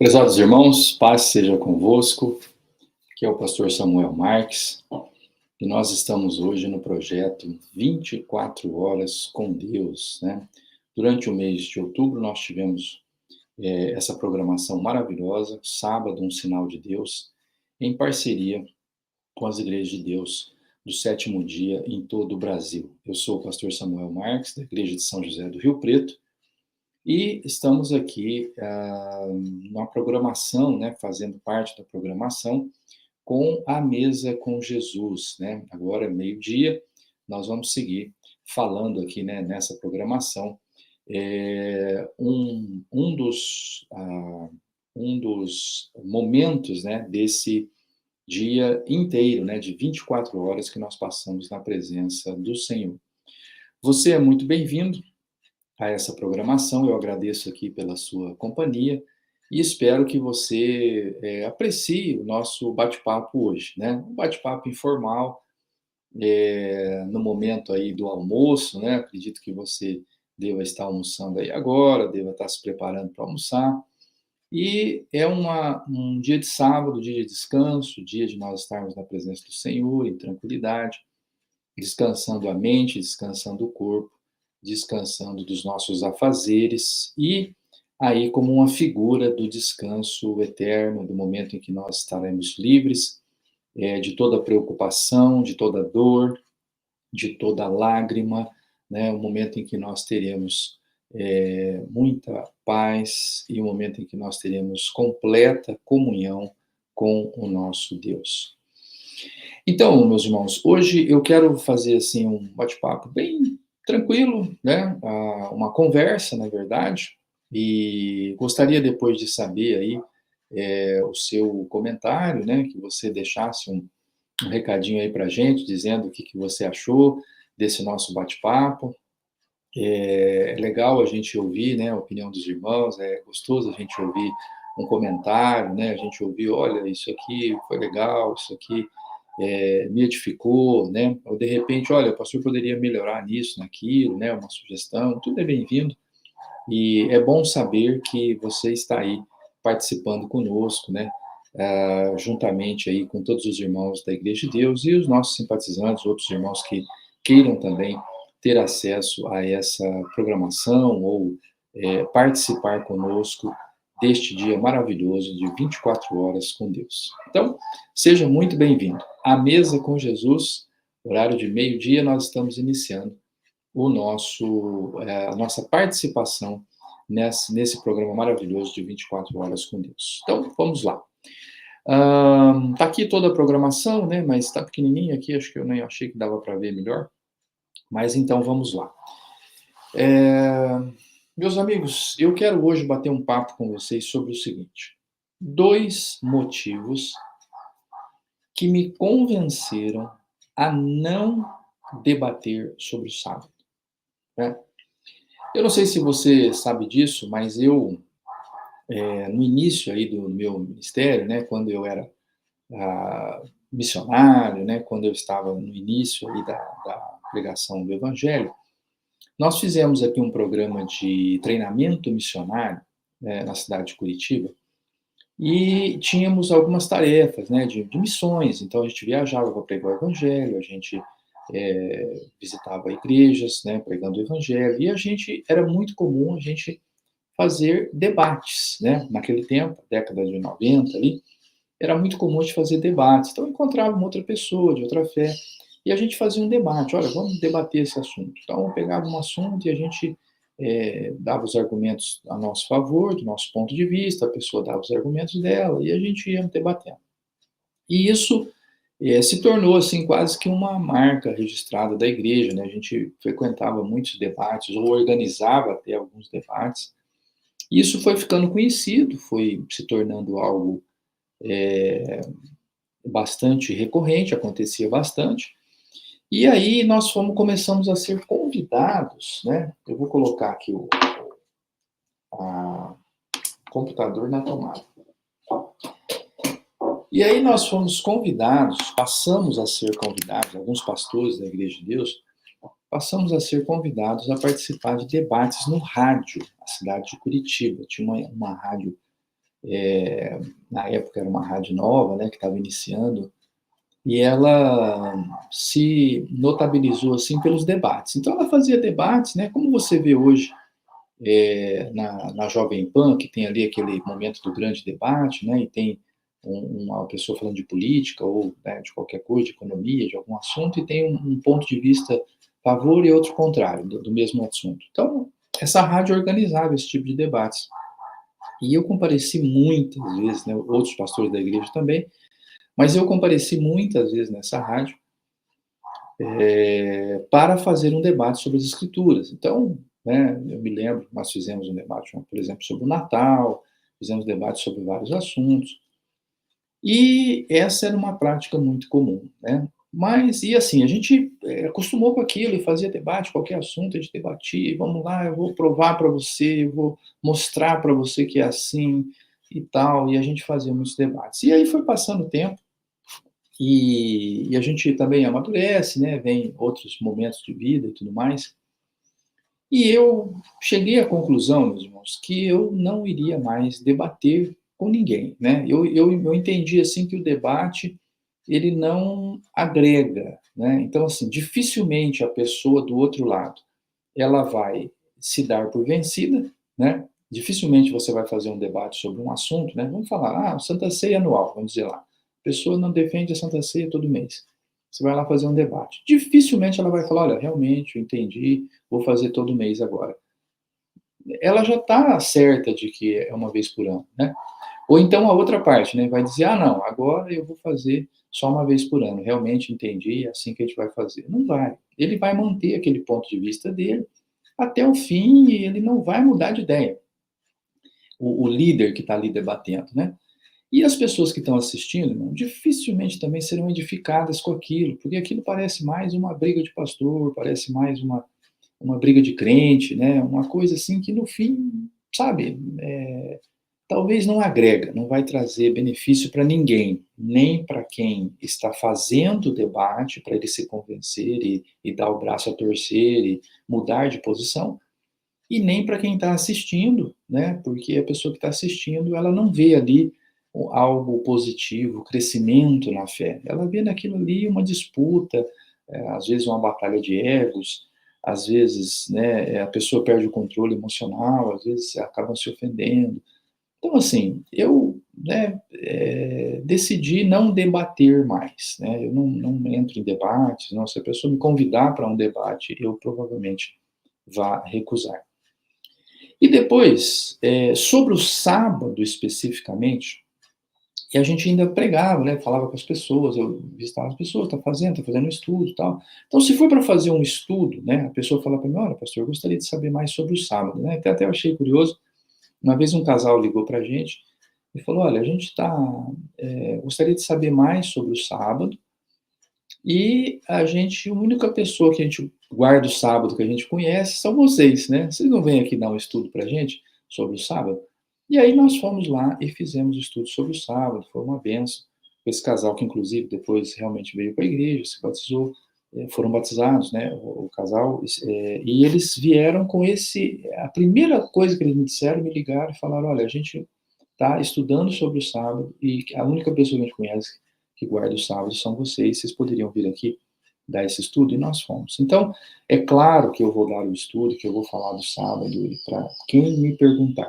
Prezados irmãos, paz seja convosco. Aqui é o pastor Samuel Marques e nós estamos hoje no projeto 24 horas com Deus, né? Durante o mês de outubro nós tivemos essa programação maravilhosa, sábado, um sinal de Deus, em parceria com as igrejas de Deus do sétimo dia em todo o Brasil. Eu sou o pastor Samuel Marques, da igreja de São José do Rio Preto, e estamos aqui na programação, né, fazendo parte da programação, com a mesa com Jesus, né? Agora, meio-dia, nós vamos seguir falando aqui, né, nessa programação, um dos momentos, né, desse dia inteiro, né, de 24 horas que nós passamos na presença do Senhor. Você é muito bem-vindo a essa programação. Eu agradeço aqui pela sua companhia e espero que você aprecie o nosso bate-papo hoje, né? Um bate-papo informal, no momento aí do almoço, né? Acredito que você deva estar almoçando aí agora, deva estar se preparando para almoçar. E é um dia de sábado, dia de descanso, dia de nós estarmos na presença do Senhor, em tranquilidade, descansando a mente, descansando o corpo, descansando dos nossos afazeres e aí como uma figura do descanso eterno, do momento em que nós estaremos livres de toda preocupação, de toda dor, de toda lágrima, né? Um momento em que nós teremos muita paz e um momento em que nós teremos completa comunhão com o nosso Deus. Então, meus irmãos, hoje eu quero fazer assim um bate-papo bem tranquilo, né? Uma conversa, na verdade, e gostaria depois de saber aí o seu comentário, né? Que você deixasse um recadinho aí para gente, dizendo o que você achou desse nosso bate-papo. É legal a gente ouvir, né, a opinião dos irmãos, é gostoso a gente ouvir um comentário, né? A gente ouvir, olha, isso aqui foi legal, isso aqui me edificou, né? Ou de repente, olha, o pastor poderia melhorar nisso, naquilo, né? Uma sugestão, tudo é bem-vindo. E é bom saber que você está aí participando conosco, né? Juntamente aí com todos os irmãos da Igreja de Deus e os nossos simpatizantes, outros irmãos que queiram também ter acesso a essa programação ou participar conosco deste dia maravilhoso de 24 horas com Deus. Então, seja muito bem-vindo. À mesa com Jesus, horário de meio-dia, nós estamos iniciando a nossa participação nesse programa maravilhoso de 24 horas com Deus. Então, vamos lá. Tá aqui toda a programação, né? Mas está pequenininho aqui, acho que eu nem achei que dava para ver melhor. Mas então, vamos lá. Meus amigos, eu quero hoje bater um papo com vocês sobre o seguinte: 2 motivos que me convenceram a não debater sobre o sábado, né? Eu não sei se você sabe disso, mas eu, no início aí do meu ministério, né, quando eu era missionário, né, quando eu estava no início aí da pregação do evangelho, nós fizemos aqui um programa de treinamento missionário, né, na cidade de Curitiba, e tínhamos algumas tarefas, né, de missões. Então a gente viajava para pregar o evangelho, a gente visitava igrejas, né, pregando o evangelho, e era muito comum a gente fazer debates, né? Naquele tempo, década de 90 ali, era muito comum a gente fazer debates. Então, eu encontrava uma outra pessoa de outra fé e a gente fazia um debate. Olha, vamos debater esse assunto. Então, eu pegava um assunto e a gente dava os argumentos a nosso favor, do nosso ponto de vista, a pessoa dava os argumentos dela e a gente ia debatendo. E isso se tornou, assim, quase que uma marca registrada da igreja, né? A gente frequentava muitos debates ou organizava até alguns debates. E isso foi ficando conhecido, foi se tornando algo bastante recorrente, acontecia bastante. E aí começamos a ser convidados, né? Eu vou colocar aqui o computador na tomada. E aí nós fomos convidados, passamos a ser convidados, alguns pastores da Igreja de Deus, passamos a ser convidados a participar de debates no rádio, na cidade de Curitiba. Tinha uma rádio Na época era uma rádio nova, né, que estava iniciando, e ela se notabilizou, assim, pelos debates. Então ela fazia debates, né, como você vê hoje, na Jovem Pan, que tem ali aquele momento do grande debate, né, e tem uma pessoa falando de política ou, né, de qualquer coisa, de economia, de algum assunto, e tem um ponto de vista a favor e outro contrário do mesmo assunto. Então, essa rádio organizava esse tipo de debates. E eu compareci muitas vezes, né, outros pastores da igreja também, mas eu compareci muitas vezes nessa rádio para fazer um debate sobre as escrituras. Então, né, eu me lembro que nós fizemos um debate, por exemplo, sobre o Natal, fizemos debate sobre vários assuntos, e essa era uma prática muito comum, né? Mas, e assim, a gente acostumou com aquilo e fazia debate, qualquer assunto a gente debatia, e vamos lá, eu vou provar para você, eu vou mostrar para você que é assim e tal, e a gente fazia muitos debates. E aí foi passando o tempo, e a gente também amadurece, né? Vem outros momentos de vida e tudo mais. E eu cheguei à conclusão, meus irmãos, que eu não iria mais debater com ninguém, né? Eu entendi, assim, que o debate, ele não agrega, né? Então, assim, dificilmente a pessoa do outro lado, ela vai se dar por vencida, né? Dificilmente você vai fazer um debate sobre um assunto, né? Vamos falar, Santa Ceia anual, vamos dizer lá. A pessoa não defende a Santa Ceia todo mês. Você vai lá fazer um debate. Dificilmente ela vai falar, olha, realmente, eu entendi, vou fazer todo mês agora. Ela já está certa de que é uma vez por ano, né? Ou então a outra parte, né, vai dizer, não, agora eu vou fazer só uma vez por ano, realmente entendi, é assim que a gente vai fazer. Não vai. Ele vai manter aquele ponto de vista dele até o fim e ele não vai mudar de ideia. O líder que está ali debatendo, né? E as pessoas que estão assistindo, irmão, dificilmente também serão edificadas com aquilo, porque aquilo parece mais uma briga de pastor, parece mais uma briga de crente, né? Uma coisa assim que no fim, sabe, talvez não agrega, não vai trazer benefício para ninguém, nem para quem está fazendo o debate, para ele se convencer e dar o braço a torcer e mudar de posição, e nem para quem está assistindo, né? Porque a pessoa que está assistindo, ela não vê ali algo positivo, crescimento na fé. Ela vê naquilo ali uma disputa, às vezes uma batalha de egos, às vezes, né, a pessoa perde o controle emocional, às vezes acabam se ofendendo. Então, assim, eu, né, decidi não debater mais, né? Eu não entro em debates, não. Se a pessoa me convidar para um debate, eu provavelmente vá recusar. E depois, sobre o sábado especificamente, e a gente ainda pregava, né, falava com as pessoas, eu visitava as pessoas, tá fazendo um estudo e tal. Então, se for para fazer um estudo, né, a pessoa fala para mim, olha, pastor, eu gostaria de saber mais sobre o sábado, né? Até eu achei curioso, uma vez um casal ligou para a gente e falou, olha, a gente gostaria de saber mais sobre o sábado, e a única pessoa que a gente guarda o sábado que a gente conhece são vocês, né? Vocês não vêm aqui dar um estudo para a gente sobre o sábado? E aí nós fomos lá e fizemos o estudo sobre o sábado, foi uma benção. Esse casal que, inclusive, depois realmente veio para a igreja, se batizou, foram batizados, né, o casal, e eles vieram com a primeira coisa que eles me disseram, me ligaram e falaram, olha, a gente está estudando sobre o sábado e a única pessoa que a gente conhece que guarda o sábado são vocês poderiam vir aqui dar esse estudo? E nós fomos. Então, é claro que eu vou dar o estudo, que eu vou falar do sábado para quem me perguntar.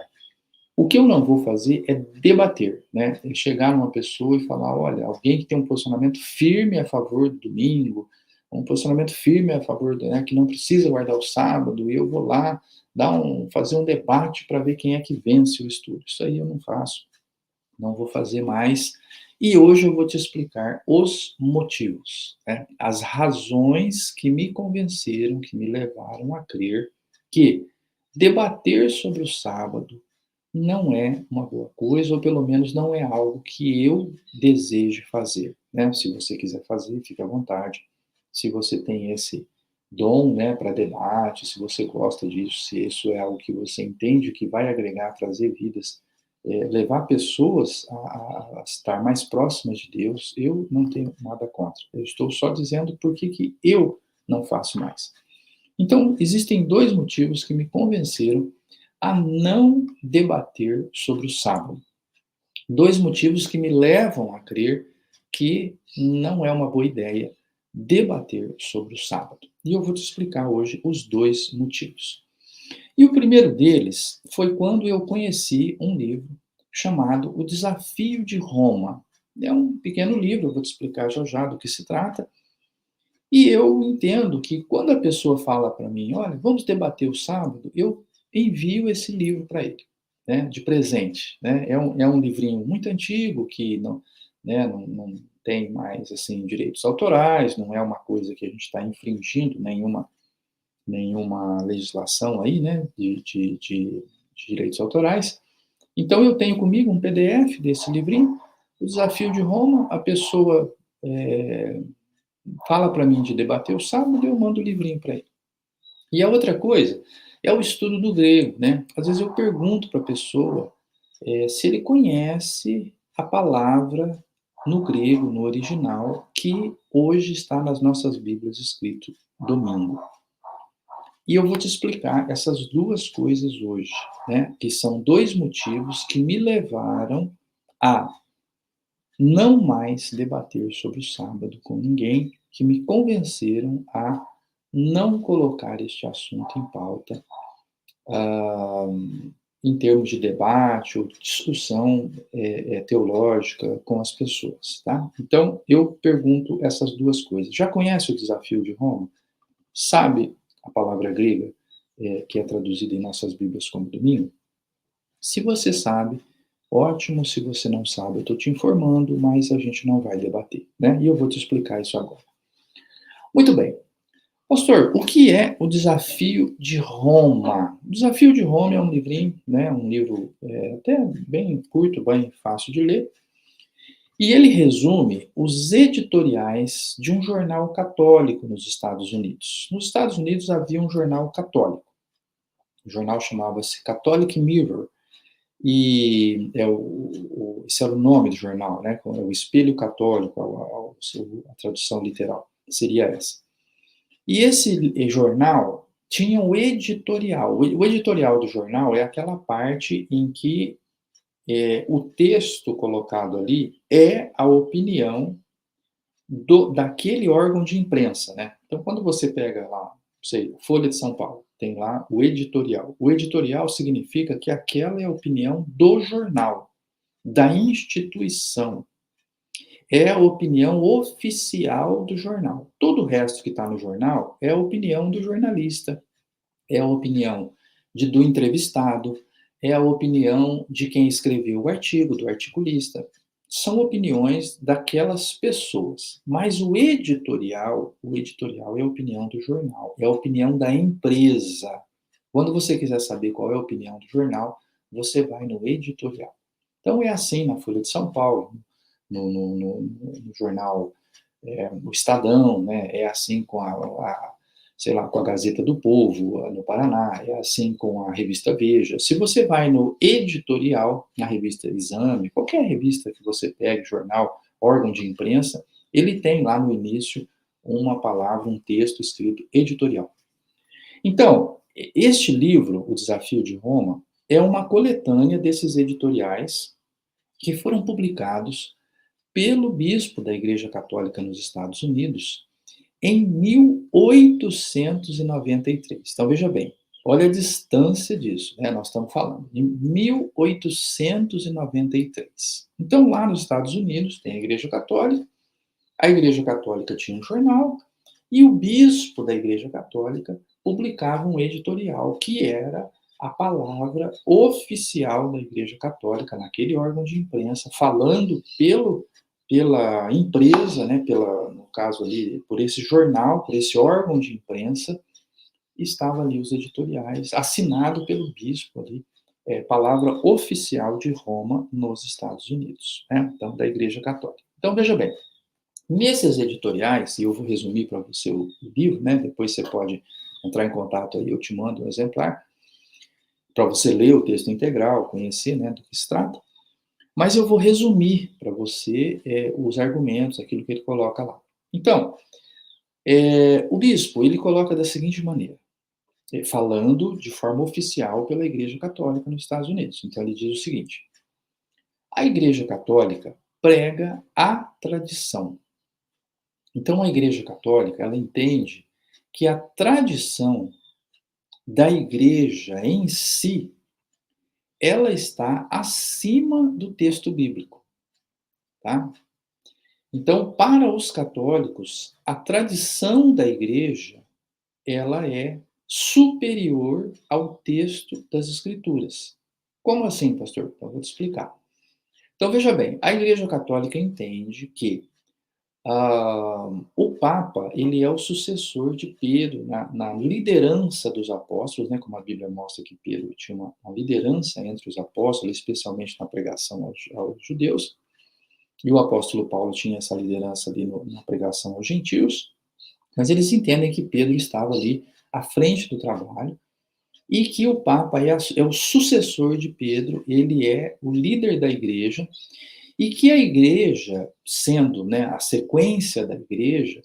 O que eu não vou fazer é debater, né? É chegar numa pessoa e falar, olha, alguém que tem um posicionamento firme a favor do domingo, um posicionamento firme a favor, né, que não precisa guardar o sábado, e eu vou lá fazer um debate para ver quem é que vence o estudo. Isso aí eu não faço, não vou fazer mais. E hoje eu vou te explicar os motivos, né? As razões que me convenceram, que me levaram a crer que debater sobre o sábado não é uma boa coisa, ou pelo menos não é algo que eu desejo fazer, né? Se você quiser fazer, fique à vontade. Se você tem esse dom, né, para debate, se você gosta disso, se isso é algo que você entende que vai agregar, trazer vidas, levar pessoas a estar mais próximas de Deus, eu não tenho nada contra. Eu estou só dizendo por que eu não faço mais. Então, existem dois motivos que me convenceram a não debater sobre o sábado. Dois motivos que me levam a crer que não é uma boa ideia debater sobre o sábado. E eu vou te explicar hoje os dois motivos. E o primeiro deles foi quando eu conheci um livro chamado O Desafio de Roma. É um pequeno livro, eu vou te explicar já já do que se trata. E eu entendo que quando a pessoa fala para mim, olha, vamos debater o sábado, eu envio esse livro para ele, né, de presente, né? É um livrinho muito antigo que não, né, não tem mais assim direitos autorais, não é uma coisa que a gente está infringindo nenhuma legislação aí, né, de direitos autorais. Então eu tenho comigo um PDF desse livrinho, o Desafio de Roma, a pessoa fala para mim de debater o sábado, eu mando o livrinho para ele. E a outra coisa é o estudo do grego, né? Às vezes eu pergunto para a pessoa se ele conhece a palavra no grego, no original, que hoje está nas nossas Bíblias escrito domingo. E eu vou te explicar essas duas coisas hoje, né? Que são dois motivos que me levaram a não mais debater sobre o sábado com ninguém, que me convenceram a não colocar este assunto em pauta, ah, em termos de debate ou discussão teológica com as pessoas, tá? Então, eu pergunto essas duas coisas. Já conhece o Desafio de Roma? Sabe a palavra grega que é traduzida em nossas Bíblias como domingo? Se você sabe, ótimo. Se você não sabe, eu estou te informando, mas a gente não vai debater, né? E eu vou te explicar isso agora. Muito bem. Pastor, o que é o Desafio de Roma? O Desafio de Roma é um livrinho, né? Um livro até bem curto, bem fácil de ler. E ele resume os editoriais de um jornal católico nos Estados Unidos. Nos Estados Unidos havia um jornal católico. O jornal chamava-se Catholic Mirror. E esse era o nome do jornal, né? O Espelho Católico, a tradução literal seria essa. E esse jornal tinha o editorial. O editorial do jornal é aquela parte em que o texto colocado ali é a opinião daquele órgão de imprensa, né? Então, quando você pega lá, sei, Folha de São Paulo, tem lá o editorial. O editorial significa que aquela é a opinião do jornal, da instituição. É a opinião oficial do jornal. Todo o resto que está no jornal é a opinião do jornalista, é a opinião do entrevistado, é a opinião de quem escreveu o artigo, do articulista. São opiniões daquelas pessoas. Mas o editorial é a opinião do jornal, é a opinião da empresa. Quando você quiser saber qual é a opinião do jornal, você vai no editorial. Então é assim na Folha de São Paulo, no jornal o Estadão, né? É assim com sei lá, com a Gazeta do Povo, no Paraná, é assim com a revista Veja. Se você vai no editorial, na revista Exame, qualquer revista que você pegue, jornal, órgão de imprensa, ele tem lá no início uma palavra, um texto escrito editorial. Então, este livro, O Desafio de Roma, é uma coletânea desses editoriais que foram publicados pelo bispo da Igreja Católica nos Estados Unidos em 1893. Então, veja bem, olha a distância disso, né? Nós estamos falando em 1893. Então, lá nos Estados Unidos, tem a Igreja Católica tinha um jornal, e o bispo da Igreja Católica publicava um editorial, que era a palavra oficial da Igreja Católica, naquele órgão de imprensa, falando pela empresa, né, no caso ali, por esse jornal, por esse órgão de imprensa, estava ali os editoriais, assinado pelo bispo ali, palavra oficial de Roma nos Estados Unidos, né, então da Igreja Católica. Então, veja bem, nesses editoriais, e eu vou resumir para você o livro, né, depois você pode entrar em contato aí, eu te mando um exemplar, para você ler o texto integral, conhecer, né, do que se trata. Mas eu vou resumir para você os argumentos, aquilo que ele coloca lá. Então, o bispo, ele coloca da seguinte maneira, falando de forma oficial pela Igreja Católica nos Estados Unidos. Então, ele diz o seguinte: A Igreja Católica prega a tradição. Então, a Igreja Católica, ela entende que a tradição da Igreja em si, ela está acima do texto bíblico, tá? Então, para os católicos, a tradição da Igreja, ela é superior ao texto das Escrituras. Como assim, pastor? Então, vou te explicar. Então, veja bem, a Igreja Católica entende que o Papa, ele é o sucessor de Pedro na liderança dos apóstolos, né, como a Bíblia mostra que Pedro tinha uma liderança entre os apóstolos, especialmente na pregação aos judeus, e o apóstolo Paulo tinha essa liderança ali na pregação aos gentios, mas eles entendem que Pedro estava ali à frente do trabalho, e que o Papa é o sucessor de Pedro, ele é o líder da igreja, e que a igreja, sendo, né, a sequência da igreja,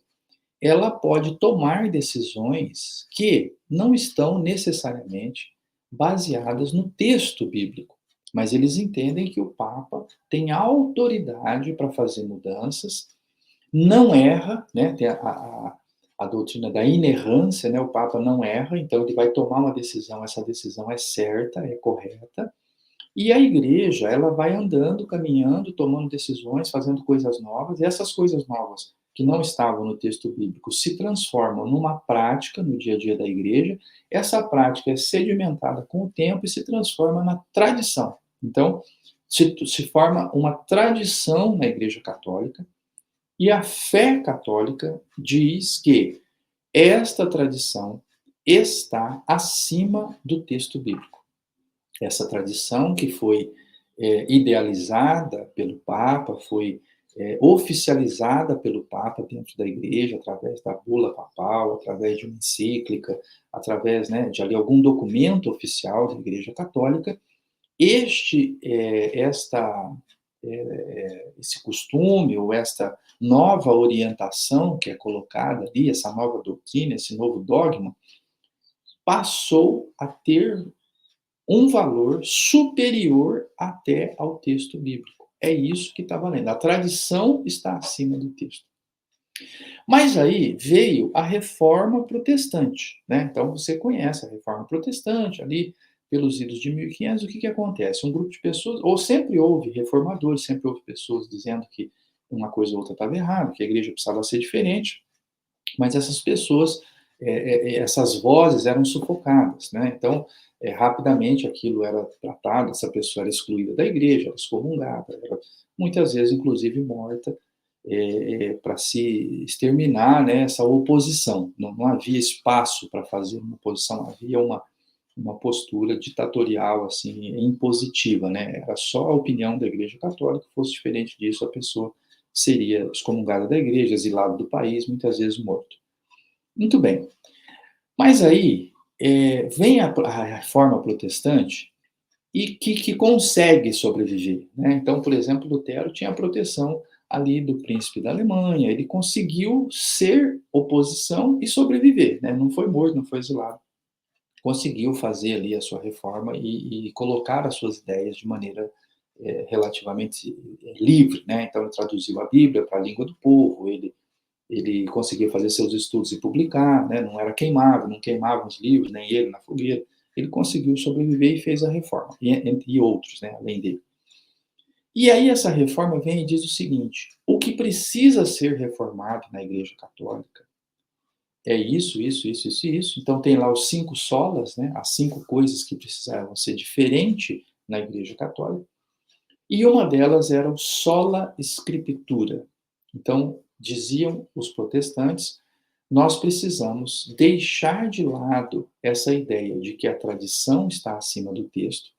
ela pode tomar decisões que não estão necessariamente baseadas no texto bíblico, mas eles entendem que o Papa tem autoridade para fazer mudanças, não erra, né, tem a doutrina da inerrância, né, o Papa não erra, então ele vai tomar uma decisão, essa decisão é certa, é correta, e a igreja, ela vai andando, caminhando, tomando decisões, fazendo coisas novas, e essas coisas novas que não estavam no texto bíblico se transformam numa prática no dia a dia da igreja. Essa prática é sedimentada com o tempo e se transforma na tradição. Então, se forma uma tradição na Igreja Católica, e a fé católica diz que esta tradição está acima do texto bíblico. Essa tradição que foi idealizada pelo Papa, foi oficializada pelo Papa dentro da Igreja, através da bula papal, através de uma encíclica, através, né, de ali algum documento oficial da Igreja Católica. Esse costume ou esta nova orientação que é colocada ali, essa nova doutrina, esse novo dogma, passou a ter um valor superior até ao texto bíblico. É isso que está valendo. A tradição está acima do texto. Mas aí veio a reforma protestante, né? Então você conhece a reforma protestante ali pelos idos de 1500, o que acontece? Um grupo de pessoas, ou sempre houve reformadores, sempre houve pessoas dizendo que uma coisa ou outra estava errada, que a igreja precisava ser diferente, mas essas pessoas, essas vozes eram sufocadas, né? Então, rapidamente aquilo era tratado, essa pessoa era excluída da igreja, era excomungada, era muitas vezes, inclusive, morta, para se exterminar, né, essa oposição. Não havia espaço para fazer uma oposição, havia uma postura ditatorial, assim, impositiva, né? Era só a opinião da Igreja Católica, fosse diferente disso, a pessoa seria excomungada da igreja, exilada do país, muitas vezes morto. Muito bem. Mas aí vem a reforma protestante e que consegue sobreviver, né? Então, por exemplo, Lutero tinha a proteção ali do príncipe da Alemanha, ele conseguiu ser oposição e sobreviver, né? Não foi morto, não foi exilado. Conseguiu fazer ali a sua reforma e colocar as suas ideias de maneira relativamente livre, né? Então, ele traduziu a Bíblia para a língua do povo, ele conseguia fazer seus estudos e publicar, né? Não era queimado, não queimava os livros, nem ele na fogueira. Ele conseguiu sobreviver e fez a reforma, e outros, né, além dele. E aí essa reforma vem e diz o seguinte: o que precisa ser reformado na Igreja Católica é isso, isso, isso, isso e isso. Então tem lá os 5 solas, né, as 5 coisas que precisavam ser diferentes na Igreja Católica, e uma delas era o sola scriptura. Então, diziam os protestantes, nós precisamos deixar de lado essa ideia de que a tradição está acima do texto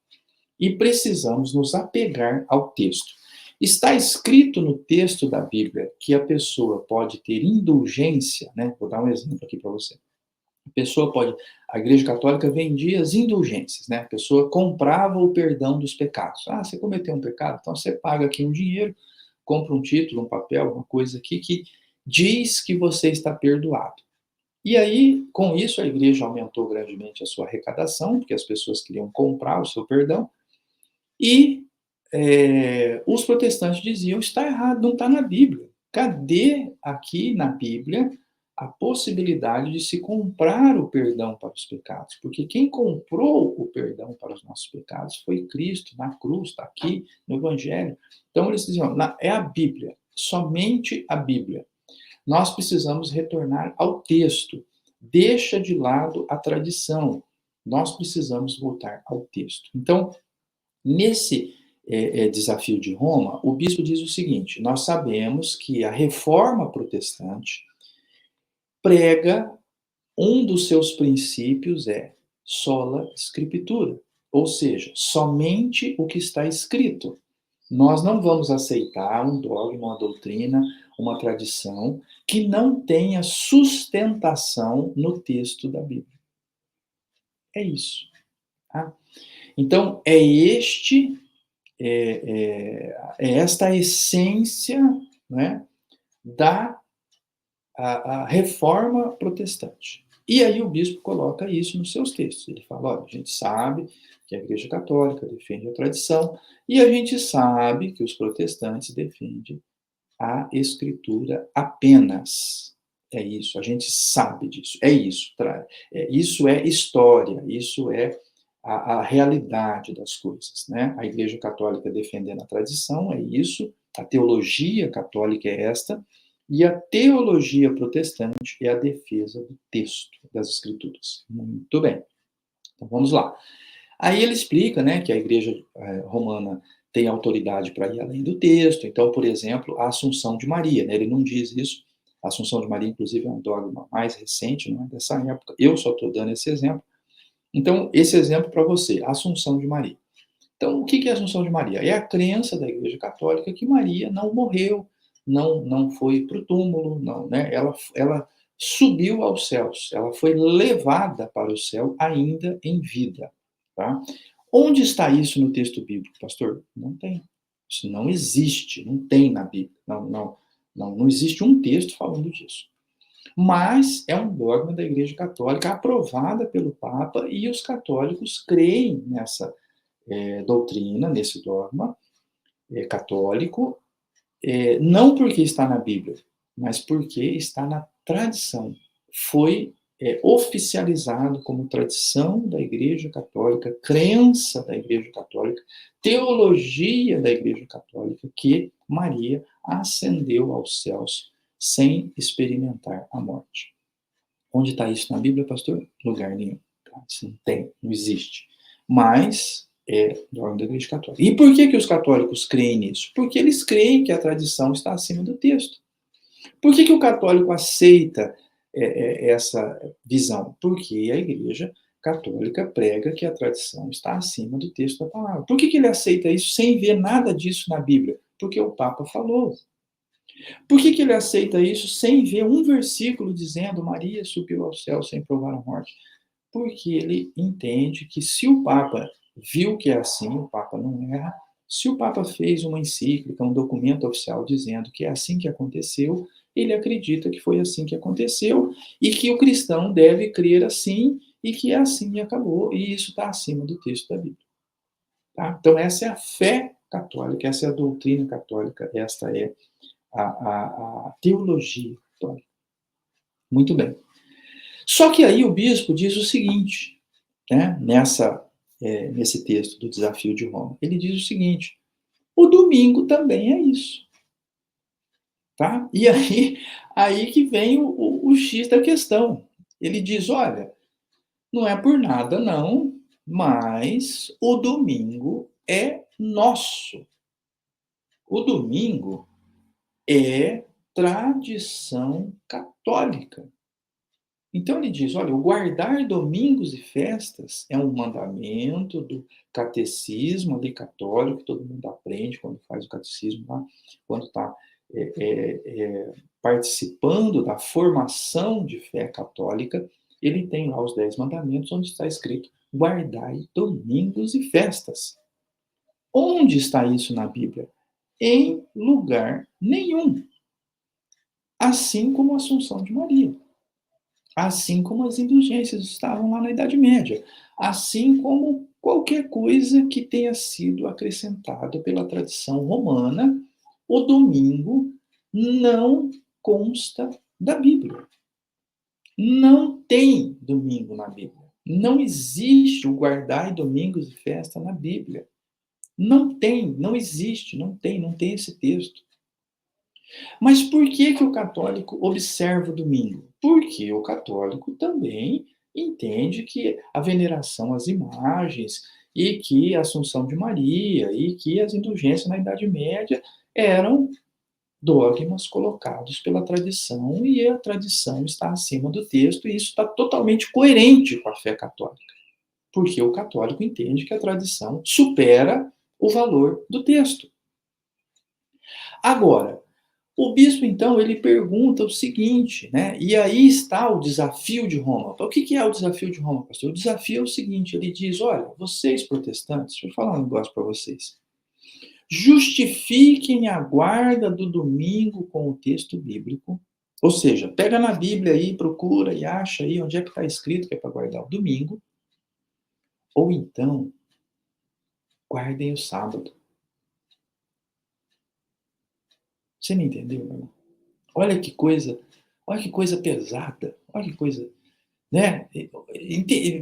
e precisamos nos apegar ao texto. Está escrito no texto da Bíblia que a pessoa pode ter indulgência, né? Vou dar um exemplo aqui para você. A Igreja Católica vendia as indulgências, né? A pessoa comprava o perdão dos pecados. Ah, você cometeu um pecado? Então você paga aqui um dinheiro, compra um título, um papel, uma coisa aqui que diz que você está perdoado. E aí, com isso, a igreja aumentou grandemente a sua arrecadação, porque as pessoas queriam comprar o seu perdão, e os protestantes diziam: está errado, não está na Bíblia. Cadê aqui na Bíblia a possibilidade de se comprar o perdão para os pecados? Porque quem comprou o perdão para os nossos pecados foi Cristo na cruz, está aqui no Evangelho. Então eles diziam: é a Bíblia, somente a Bíblia. Nós precisamos retornar ao texto. Deixa de lado a tradição. Nós precisamos voltar ao texto. Então, nesse desafio de Roma, o bispo diz o seguinte: nós sabemos que a reforma protestante prega um dos seus princípios é sola scriptura, ou seja, somente o que está escrito. Nós não vamos aceitar um dogma, uma doutrina, uma tradição que não tenha sustentação no texto da Bíblia. É isso. Tá? Então, é esta a essência, né, da a reforma protestante. E aí o bispo coloca isso nos seus textos. Ele fala: olha, a gente sabe que a Igreja Católica defende a tradição e a gente sabe que os protestantes defendem a Escritura apenas. É isso, a gente sabe disso. É isso. Isso é história, isso é a realidade das coisas. Né? A Igreja Católica defendendo a tradição, é isso. A teologia católica é esta. E a teologia protestante é a defesa do texto das Escrituras. Muito bem. Então vamos lá. Aí ele explica, né, que a Igreja Romana tem autoridade para ir além do texto. Então, por exemplo, a Assunção de Maria, né, ele não diz isso. A Assunção de Maria, inclusive, é um dogma mais recente, não é dessa época. Eu só estou dando esse exemplo. Então, esse exemplo para você, a Assunção de Maria. Então, o que é a Assunção de Maria? É a crença da Igreja Católica que Maria não morreu, não foi para o túmulo, não, né? Ela subiu aos céus, ela foi levada para o céu ainda em vida. Tá? Onde está isso no texto bíblico, pastor? Não tem. Isso não existe, não tem na Bíblia. Não existe um texto falando disso. Mas é um dogma da Igreja Católica aprovada pelo Papa e os católicos creem nessa doutrina, nesse dogma católico, não porque está na Bíblia, mas porque está na tradição. Foi oficializado como tradição da Igreja Católica, crença da Igreja Católica, teologia da Igreja Católica, que Maria ascendeu aos céus sem experimentar a morte. Onde está isso na Bíblia, pastor? Lugar nenhum. Tá? Isso não tem, não existe. Mas é da ordem da Igreja Católica. E por que os católicos creem nisso? Porque eles creem que a tradição está acima do texto. Por que o católico aceita essa visão? Porque a Igreja Católica prega que a tradição está acima do texto da palavra. Por que ele aceita isso sem ver nada disso na Bíblia? Porque o Papa falou. Por que ele aceita isso sem ver um versículo dizendo Maria subiu ao céu sem provar a morte? Porque ele entende que se o Papa viu que é assim, o Papa não erra, se o Papa fez uma encíclica, um documento oficial dizendo que é assim que aconteceu, ele acredita que foi assim que aconteceu e que o cristão deve crer assim e que é assim e acabou, e isso está acima do texto da Bíblia. Tá? Então, essa é a fé católica, essa é a doutrina católica, esta é a teologia católica. Muito bem. Só que aí o bispo diz o seguinte, né, nesse texto do Desafio de Roma. Ele diz o seguinte: o domingo também é isso. Tá? E aí que vem o X da questão. Ele diz: olha, não é por nada não, mas o domingo é nosso. O domingo é tradição católica. Então ele diz: olha, o guardar domingos e festas é um mandamento do catecismo ali católico, que todo mundo aprende quando faz o catecismo lá, quando está participando da formação de fé católica, ele tem lá os 10 mandamentos, onde está escrito: guardai domingos e festas. Onde está isso na Bíblia? Em lugar nenhum. Assim como a Assunção de Maria. Assim como as indulgências estavam lá na Idade Média. Assim como qualquer coisa que tenha sido acrescentada pela tradição romana, o domingo não consta da Bíblia. Não tem domingo na Bíblia. Não existe o guardai domingos e festa na Bíblia. Não tem, não existe, não tem esse texto. Mas por que que o católico observa o domingo? Porque o católico também entende que a veneração às imagens e que a Assunção de Maria e que as indulgências na Idade Média eram dogmas colocados pela tradição e a tradição está acima do texto e isso está totalmente coerente com a fé católica. Porque o católico entende que a tradição supera o valor do texto. Agora, o bispo, então, ele pergunta o seguinte, né? E aí está o desafio de Roma. O que é o desafio de Roma, pastor? O desafio é o seguinte, ele diz, olha, vocês protestantes, deixa eu falar um negócio para vocês. Justifiquem a guarda do domingo com o texto bíblico. Ou seja, pega na Bíblia aí, procura e acha aí onde é que está escrito que é para guardar o domingo. Ou então, guardem o sábado. Você me entendeu, meu irmão? Olha que coisa pesada, olha que coisa, né?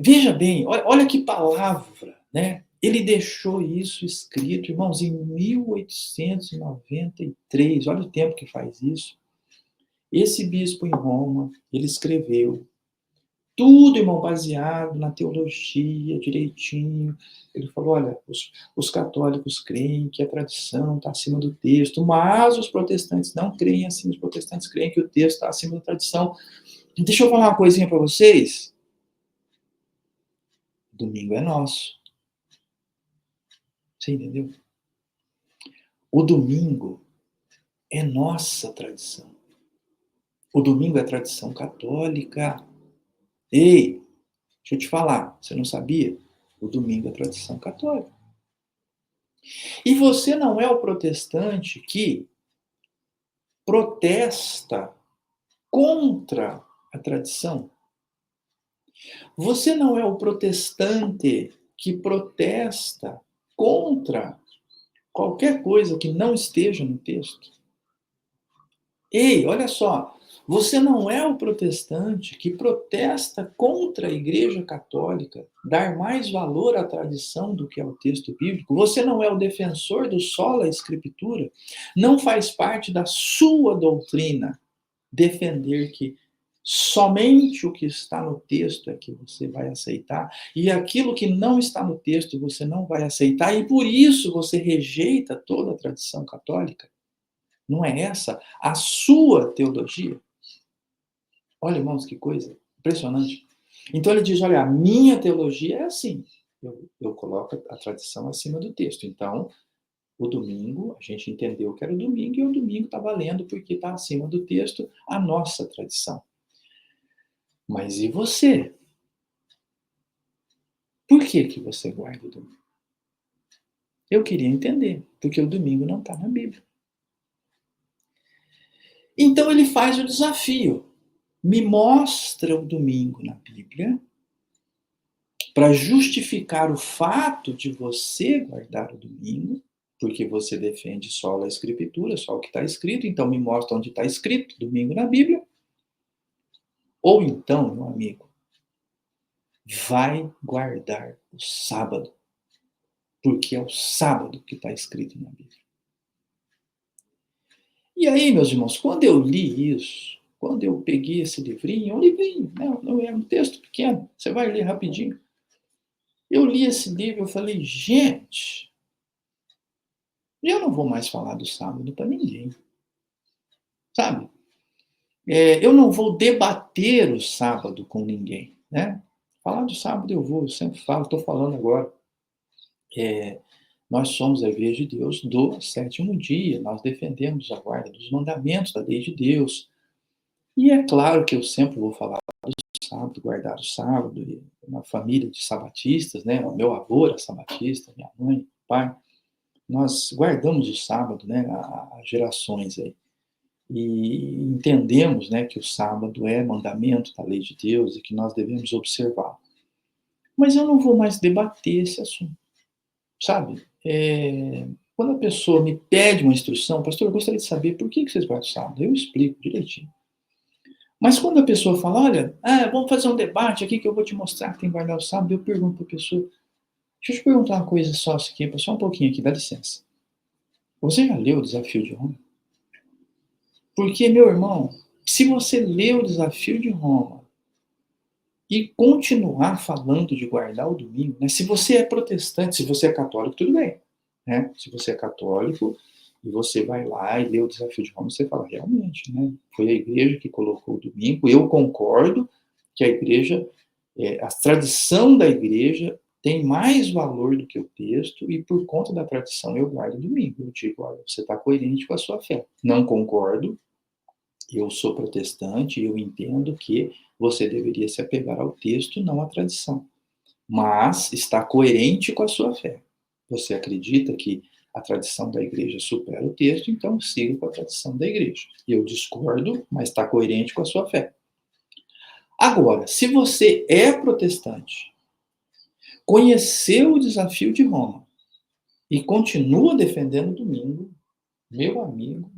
Veja bem, olha que palavra, né? Ele deixou isso escrito, irmãos, em 1893, olha o tempo que faz isso. Esse bispo em Roma, ele escreveu tudo, irmão, baseado na teologia, direitinho. Ele falou, olha, os católicos creem que a tradição está acima do texto, mas os protestantes não creem assim, os protestantes creem que o texto está acima da tradição. Deixa eu falar uma coisinha para vocês. Domingo é nosso. Você entendeu? O domingo é nossa tradição. O domingo é tradição católica. Ei, deixa eu te falar, você não sabia? O domingo é tradição católica. E você não é o protestante que protesta contra a tradição. Você não é o protestante que protesta contra qualquer coisa que não esteja no texto. Ei, olha só, você não é o protestante que protesta contra a Igreja Católica dar mais valor à tradição do que ao texto bíblico. Você não é o defensor do sola escritura. Não faz parte da sua doutrina defender que somente o que está no texto é que você vai aceitar e aquilo que não está no texto você não vai aceitar e por isso você rejeita toda a tradição católica. Não é essa a sua teologia? Olha, irmãos, que coisa impressionante. Então ele diz, olha, a minha teologia é assim. Eu coloco a tradição acima do texto. Então, o domingo, a gente entendeu que era o domingo, e o domingo está valendo porque está acima do texto a nossa tradição. Mas e você? Por que que você guarda o domingo? Eu queria entender, porque o domingo não está na Bíblia. Então ele faz o desafio. Me mostra o domingo na Bíblia para justificar o fato de você guardar o domingo, porque você defende só a Escritura, só o que está escrito, então me mostra onde está escrito domingo na Bíblia. Ou então, meu amigo, vai guardar o sábado, porque é o sábado que está escrito na Bíblia. E aí, meus irmãos, quando eu li isso, quando eu peguei esse livrinho, é um livrinho, não é um texto pequeno, você vai ler rapidinho. Eu li esse livro, eu falei, gente, eu não vou mais falar do sábado para ninguém, sabe? Eu não vou debater o sábado com ninguém, né? Falar do sábado eu vou, eu sempre falo, estou falando agora. Nós somos a Igreja de Deus do sétimo dia, nós defendemos a guarda dos mandamentos da lei de Deus. E é claro que eu sempre vou falar do sábado, guardar o sábado, uma família de sabatistas, né? O meu avô era sabatista, minha mãe, pai. Nós guardamos o sábado, né? Há gerações aí. E entendemos, né, que o sábado é mandamento da lei de Deus e que nós devemos observar. Mas eu não vou mais debater esse assunto, sabe? Quando a pessoa me pede uma instrução, pastor, eu gostaria de saber por que vocês guardam o sábado. Eu explico direitinho. Mas quando a pessoa fala, olha, vamos fazer um debate aqui que eu vou te mostrar que tem que guardar o sábado, eu pergunto para a pessoa, deixa eu te perguntar uma coisa só um pouquinho aqui, dá licença. Você já leu o Desafio de Roma? Porque, meu irmão, se você lê o Desafio de Roma e continuar falando de guardar o domingo, né? Se você é protestante, se você é católico, tudo bem. Né? Se você é católico e você vai lá e lê o Desafio de Roma, você fala, realmente, né? Foi a igreja que colocou o domingo, eu concordo que a igreja, a tradição da igreja tem mais valor do que o texto e por conta da tradição eu guardo o domingo. Eu digo, olha, você está coerente com a sua fé. Não concordo, eu sou protestante e eu entendo que você deveria se apegar ao texto, não à tradição. Mas está coerente com a sua fé. Você acredita que a tradição da igreja supera o texto, então siga com a tradição da igreja. Eu discordo, mas está coerente com a sua fé. Agora, se você é protestante, conheceu o Desafio de Roma e continua defendendo o domingo, meu amigo,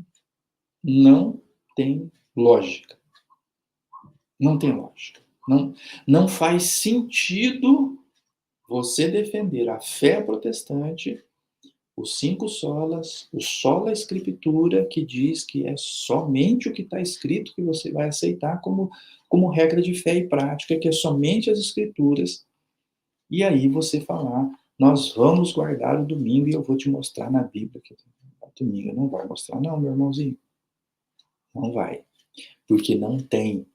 não tem lógica. Não tem lógica. Não faz sentido você defender a fé protestante, os 5 solas, o sola escritura, que diz que é somente o que está escrito que você vai aceitar como regra de fé e prática, que é somente as escrituras, e aí você falar, nós vamos guardar o domingo e eu vou te mostrar na Bíblia que o domingo não vai mostrar, não, meu irmãozinho. Não vai. Porque não tem.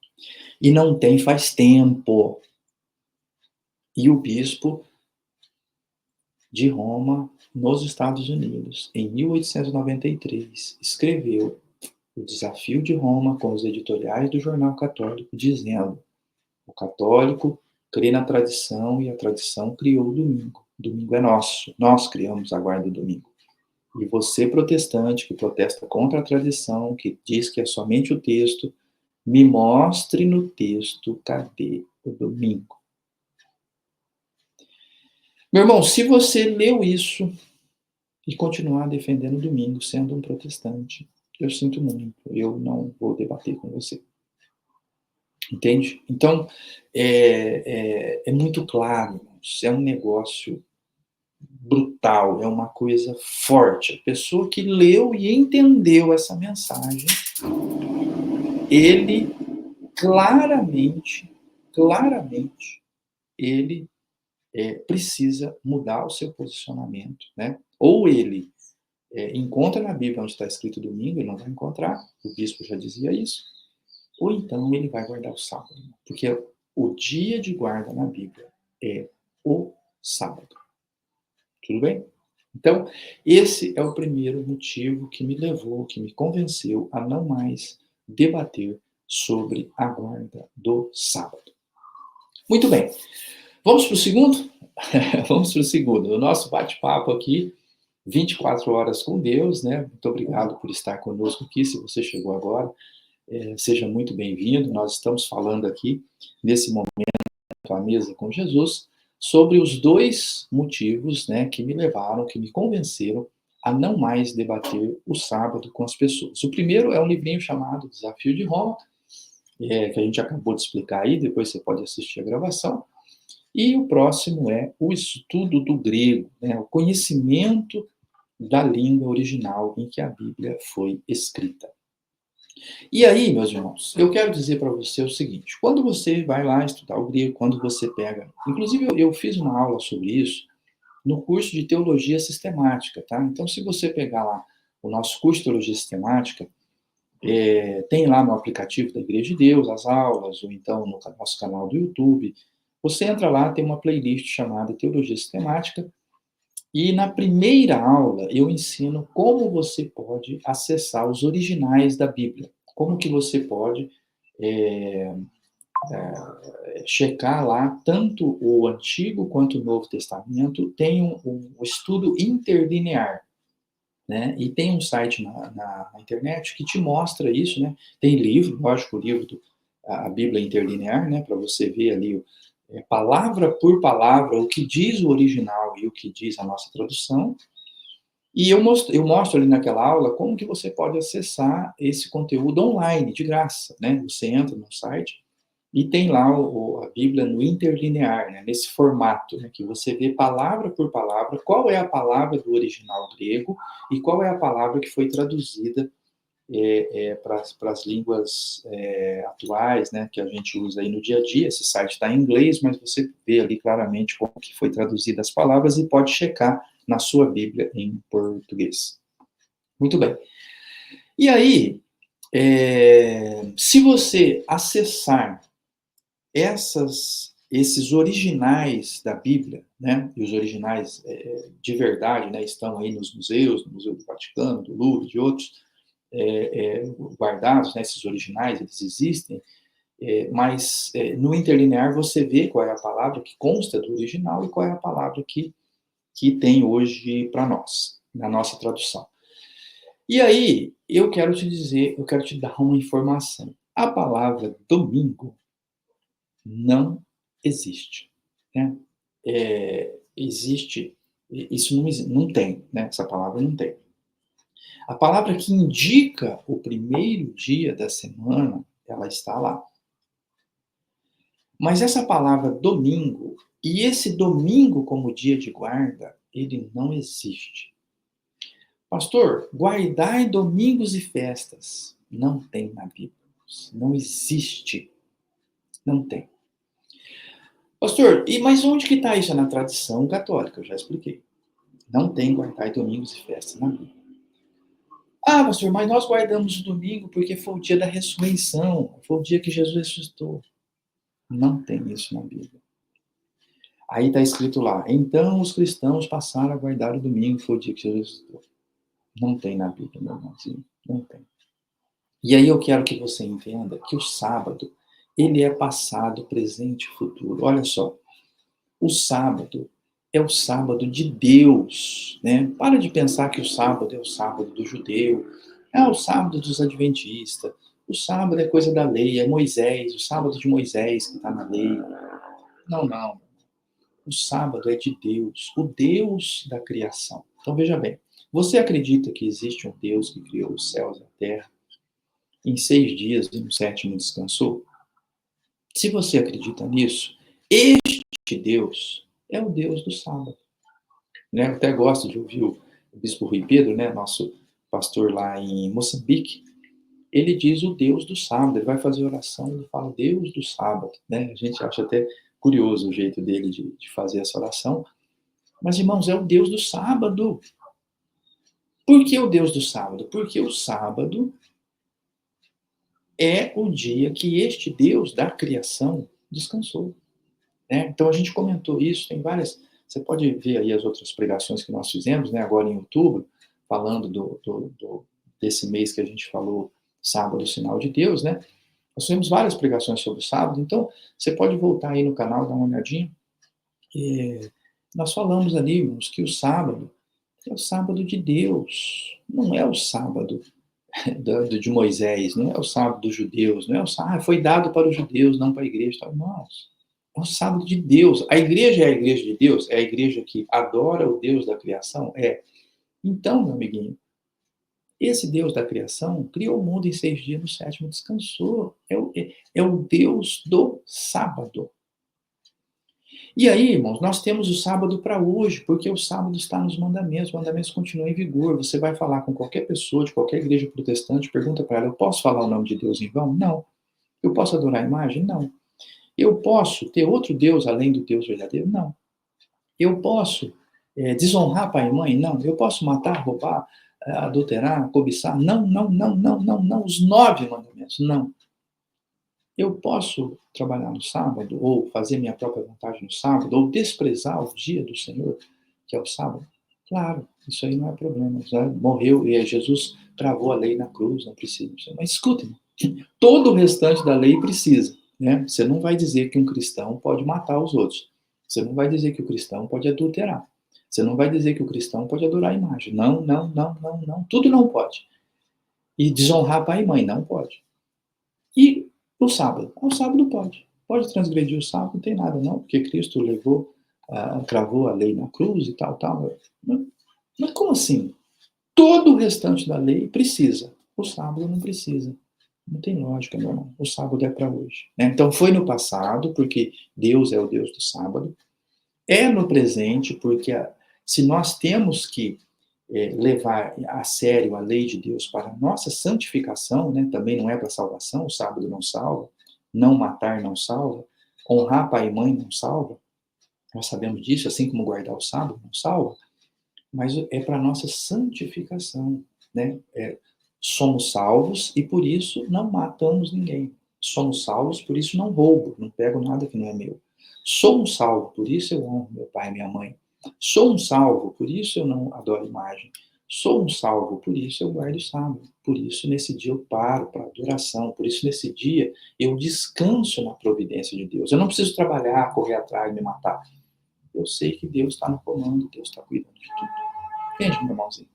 E não tem faz tempo. E o bispo de Roma, nos Estados Unidos, em 1893, escreveu o Desafio de Roma com os editoriais do Jornal Católico, dizendo: o católico crê na tradição e a tradição criou o domingo. O domingo é nosso, nós criamos a guarda do domingo. E você, protestante, que protesta contra a tradição, que diz que é somente o texto, me mostre no texto cadê o domingo. Meu irmão, se você leu isso e continuar defendendo o domingo sendo um protestante, eu sinto muito, eu não vou debater com você. Entende? Então, é muito claro, é um negócio brutal, é uma coisa forte. A pessoa que leu e entendeu essa mensagem, ele claramente, ele precisa mudar o seu posicionamento, né? Ou ele encontra na Bíblia onde está escrito domingo, ele não vai encontrar, o bispo já dizia isso, ou então ele vai guardar o sábado, porque o dia de guarda na Bíblia é o sábado. Tudo bem? Então, esse é o primeiro motivo que me levou, que me convenceu a não mais debater sobre a guarda do sábado. Muito bem. Vamos para o segundo? Vamos para o segundo. O nosso bate-papo aqui, 24 horas com Deus, né? Muito obrigado por estar conosco aqui. Se você chegou agora, seja muito bem-vindo. Nós estamos falando aqui, nesse momento, à mesa com Jesus, sobre os 2 motivos, né, que me levaram, que me convenceram a não mais debater o sábado com as pessoas. O primeiro é um livrinho chamado Desafio de Roma, que a gente acabou de explicar aí, depois você pode assistir a gravação. E o próximo é o estudo do grego, né, o conhecimento da língua original em que a Bíblia foi escrita. E aí, meus irmãos, eu quero dizer para você o seguinte: quando você vai lá estudar o grego, quando você pega. Inclusive, eu fiz uma aula sobre isso no curso de teologia sistemática, tá? Então, se você pegar lá o nosso curso de teologia sistemática, tem lá no aplicativo da Igreja de Deus as aulas, ou então no nosso canal do YouTube. Você entra lá, tem uma playlist chamada Teologia Sistemática, e na primeira aula eu ensino como você pode acessar os originais da Bíblia. Como que você pode checar lá tanto o Antigo quanto o Novo Testamento, tem um estudo interlinear, né? E tem um site na internet que te mostra isso, né? Tem livro, lógico, o livro a Bíblia interlinear, né? Para você ver ali palavra por palavra, o que diz o original e o que diz a nossa tradução. E eu mostro ali naquela aula como que você pode acessar esse conteúdo online, de graça, né? Você entra no site e tem lá a Bíblia no interlinear, né? Nesse formato, né? Que você vê palavra por palavra, qual é a palavra do original grego e qual é a palavra que foi traduzida para as línguas atuais, né, que a gente usa aí no dia a dia. Esse site está em inglês, mas você vê ali claramente como que foi traduzida as palavras e pode checar na sua Bíblia em português. Muito bem. E aí, se você acessar esses originais da Bíblia, né, e os originais de verdade, né, estão aí nos museus, no Museu do Vaticano, do Louvre, de outros, guardados, né, esses originais, eles existem, mas no interlinear você vê qual é a palavra que consta do original e qual é a palavra que tem hoje para nós, na nossa tradução. E aí, eu quero te dizer, eu quero te dar uma informação. A palavra domingo não existe, né? Existe, isso não tem, né? Essa palavra não tem. A palavra que indica o primeiro dia da semana, ela está lá. Mas essa palavra domingo, e esse domingo como dia de guarda, ele não existe. Pastor, guardai domingos e festas. Não tem na Bíblia. Não existe. Não tem. Pastor, mas onde que está isso na tradição católica? Eu já expliquei. Não tem guardai domingos e festas na Bíblia. Ah, pastor, mas nós guardamos o domingo porque foi o dia da ressurreição, foi o dia que Jesus ressuscitou. Não tem isso na Bíblia. Aí está escrito lá, então os cristãos passaram a guardar o domingo, foi o dia que Jesus ressuscitou. Não tem na Bíblia, meu irmãozinho, não tem. E aí eu quero que você entenda que o sábado, ele é passado, presente e futuro. Olha só, o sábado é o sábado de Deus, né? Para de pensar que o sábado é o sábado do judeu, é o sábado dos adventistas, o sábado é coisa da lei, é Moisés, o sábado de Moisés que está na lei. Não, não. O sábado é de Deus, o Deus da criação. Então veja bem, você acredita que existe um Deus que criou os céus e a terra em 6 dias e no sétimo descansou? Se você acredita nisso, este Deus é o Deus do sábado. Né? Eu até gosto de ouvir o bispo Rui Pedro, né, nosso pastor lá em Moçambique, ele diz o Deus do sábado, ele vai fazer oração, ele fala Deus do sábado. Né? A gente acha até curioso o jeito dele de fazer essa oração, mas, irmãos, é o Deus do sábado. Por que o Deus do sábado? Porque o sábado é o dia que este Deus da criação descansou. Né? Então, a gente comentou isso, tem várias... Você pode ver aí as outras pregações que nós fizemos, né, agora em outubro, falando desse mês que a gente falou, sábado, sinal de Deus, né? Nós fizemos várias pregações sobre o sábado, então você pode voltar aí no canal, dar uma olhadinha. Nós falamos ali, irmãos, que o sábado é o sábado de Deus, não é o sábado de Moisés, não é o sábado dos judeus, não é o sábado, foi dado para os judeus, não para a igreja. Tá? Irmãos, é o sábado de Deus. A igreja é a igreja de Deus? É a igreja que adora o Deus da criação? É. Então, meu amiguinho, esse Deus da criação criou o mundo em 6 dias, no sétimo descansou. É o Deus do sábado. E aí, irmãos, nós temos o sábado para hoje, porque o sábado está nos mandamentos, os mandamentos continuam em vigor. Você vai falar com qualquer pessoa de qualquer igreja protestante, pergunta para ela, eu posso falar o nome de Deus em vão? Não. Eu posso adorar a imagem? Não. Eu posso ter outro Deus além do Deus verdadeiro? Não. Eu posso desonrar pai e mãe? Não. Eu posso matar, roubar, adulterar, cobiçar? Não, não, não, não, não, não. Os 9 mandamentos, não. Eu posso trabalhar no sábado, ou fazer minha própria vontade no sábado, ou desprezar o dia do Senhor, que é o sábado? Claro, isso aí não é problema. Já morreu e Jesus travou a lei na cruz, não precisa. Mas escutem, todo o restante da lei precisa. Né? Você não vai dizer que um cristão pode matar os outros. Você não vai dizer que o cristão pode adulterar. Você não vai dizer que o cristão pode adorar a imagem. Não, não, não, não, não. Tudo não pode. E desonrar pai e mãe, não pode. E o sábado? O sábado pode. Pode transgredir o sábado, não tem nada não, porque Cristo cravou a lei na cruz e tal, tal. Mas como assim? Todo o restante da lei precisa. O sábado não precisa. Não tem lógica, meu irmão. O sábado é para hoje. Né? Então foi no passado, porque Deus é o Deus do sábado. É no presente, porque se nós temos que levar a sério a lei de Deus para a nossa santificação, né? Também não é para salvação, o sábado não salva, não matar não salva, honrar pai e mãe não salva, nós sabemos disso, assim como guardar o sábado não salva, mas é para a nossa santificação, né? Somos salvos e por isso não matamos ninguém. Somos salvos, por isso não roubo, não pego nada que não é meu. Sou um salvo, por isso eu honro meu pai e minha mãe. Sou um salvo, por isso eu não adoro imagem. Sou um salvo, por isso eu guardo o sábado. Por isso nesse dia eu paro para adoração. Por isso nesse dia eu descanso na providência de Deus. Eu não preciso trabalhar, correr atrás, me matar. Eu sei que Deus está no comando, Deus está cuidando de tudo. Entende, meu irmãozinho?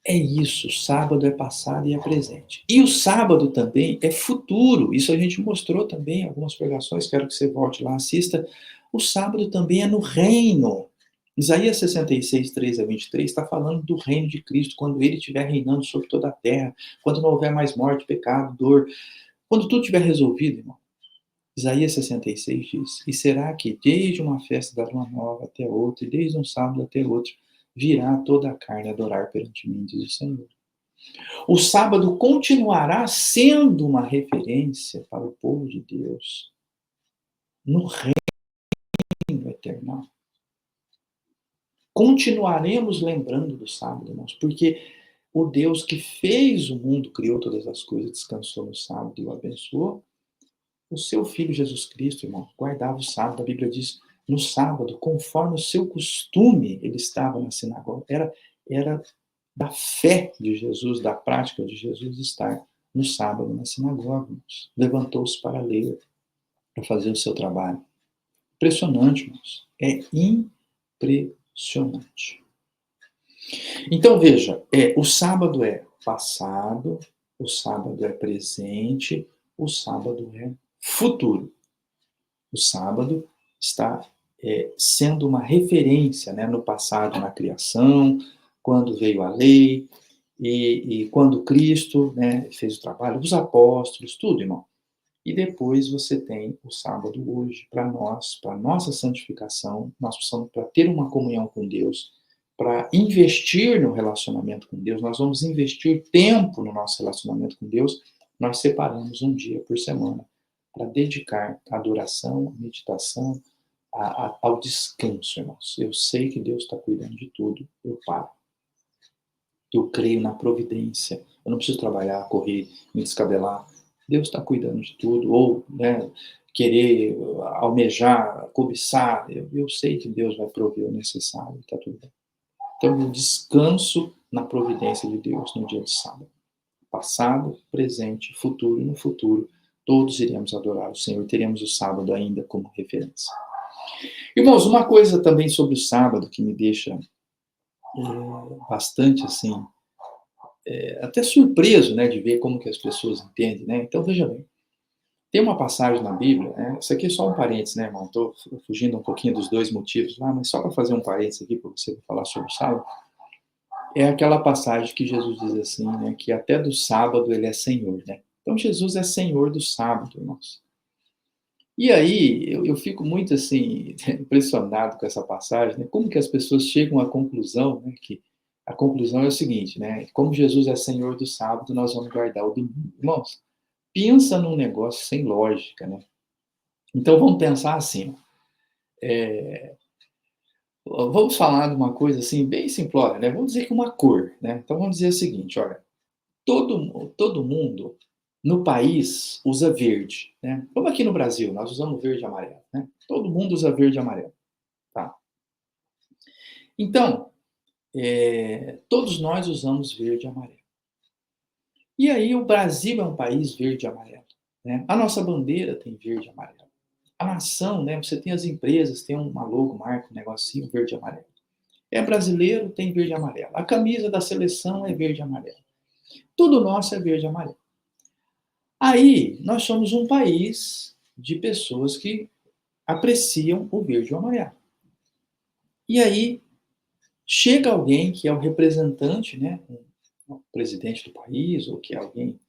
É isso, sábado é passado e é presente. E o sábado também é futuro. Isso a gente mostrou também em algumas pregações, quero que você volte lá, assista. O sábado também é no reino. Isaías 66, 3 a 23 está falando do reino de Cristo, quando ele estiver reinando sobre toda a terra, quando não houver mais morte, pecado, dor, quando tudo estiver resolvido, irmão. Isaías 66 diz: E será que desde uma festa da lua nova até outra, e desde um sábado até outro, virá toda a carne adorar perante mim, diz o Senhor. O sábado continuará sendo uma referência para o povo de Deus no reino eterno. Continuaremos lembrando do sábado, irmãos, porque o Deus que fez o mundo, criou todas as coisas, descansou no sábado e o abençoou. O seu filho Jesus Cristo, irmão, guardava o sábado. A Bíblia diz, no sábado, conforme o seu costume, ele estava na sinagoga. Era da fé de Jesus, da prática de Jesus estar no sábado na sinagoga. Irmãos. Levantou-se para ler, para fazer o seu trabalho. Impressionante, irmãos. É impressionante. Então, veja, o sábado é passado, o sábado é presente, o sábado é futuro. O sábado está sendo uma referência, né, no passado, na criação, quando veio a lei, e quando Cristo, né, fez o trabalho, os apóstolos, tudo, irmão. E depois você tem o sábado hoje para nós, para nossa santificação, nós precisamos para ter uma comunhão com Deus, para investir no relacionamento com Deus, nós vamos investir tempo no nosso relacionamento com Deus, nós separamos um dia por semana para dedicar à adoração, à meditação, ao descanso, irmãos. Eu sei que Deus está cuidando de tudo, eu paro. Eu creio na providência. Eu não preciso trabalhar, correr, me descabelar. Deus está cuidando de tudo. Ou né, querer, almejar, cobiçar. Eu sei que Deus vai prover o necessário. Está tudo bem. Então, eu descanso na providência de Deus no dia de sábado. Passado, presente, futuro. E no futuro, todos iremos adorar o Senhor. Teremos o sábado ainda como referência. Irmãos, uma coisa também sobre o sábado que me deixa bastante assim, até surpreso, né, de ver como que as pessoas entendem, né? Então, veja bem, tem uma passagem na Bíblia, né? Isso aqui é só um parênteses, né, irmão? Estou fugindo um pouquinho dos dois motivos lá, mas só para fazer um parênteses aqui para você falar sobre o sábado. É aquela passagem que Jesus diz assim, né, que até do sábado ele é Senhor, né? Então, Jesus é Senhor do sábado, irmãos. E aí, eu fico muito, assim, impressionado com essa passagem, né? Como que as pessoas chegam à conclusão, né, que a conclusão é o seguinte, né? Como Jesus é Senhor do sábado, nós vamos guardar o domingo. Irmãos, pensa num negócio sem lógica, né? Então, vamos pensar assim, vamos falar de uma coisa, assim, bem simplória, né? Vamos dizer que uma cor, né? Então, vamos dizer o seguinte, olha, todo mundo no país usa verde, né? Como aqui no Brasil, nós usamos verde e amarelo, né? Todo mundo usa verde e amarelo, tá? Então, todos nós usamos verde e amarelo. E aí o Brasil é um país verde e amarelo, né? A nossa bandeira tem verde e amarelo. A nação, né? Você tem as empresas, tem uma logo, marca, um negocinho verde e amarelo. É brasileiro, tem verde e amarelo. A camisa da seleção é verde e amarelo. Tudo nosso é verde e amarelo. Aí, nós somos um país de pessoas que apreciam o verde e o amarelo. E aí, chega alguém que é o representante, né, o presidente do país, ou que é alguém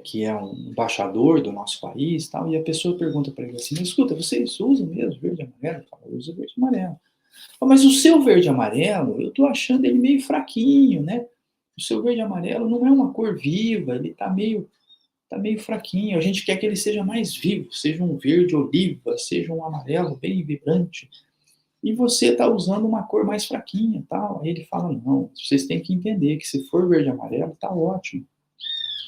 que é um embaixador do nosso país, tal, e a pessoa pergunta para ele assim: "Mas escuta, vocês usam mesmo verde e amarelo?" Ele fala: "Eu uso verde e amarelo." "Ah, mas o seu verde e amarelo, eu estou achando ele meio fraquinho, né? O seu verde e amarelo não é uma cor viva, ele está meio fraquinho. A gente quer que ele seja mais vivo, seja um verde oliva, seja um amarelo bem vibrante. E você está usando uma cor mais fraquinha, tal." Aí ele fala: "Não, vocês têm que entender que se for verde e amarelo, está ótimo,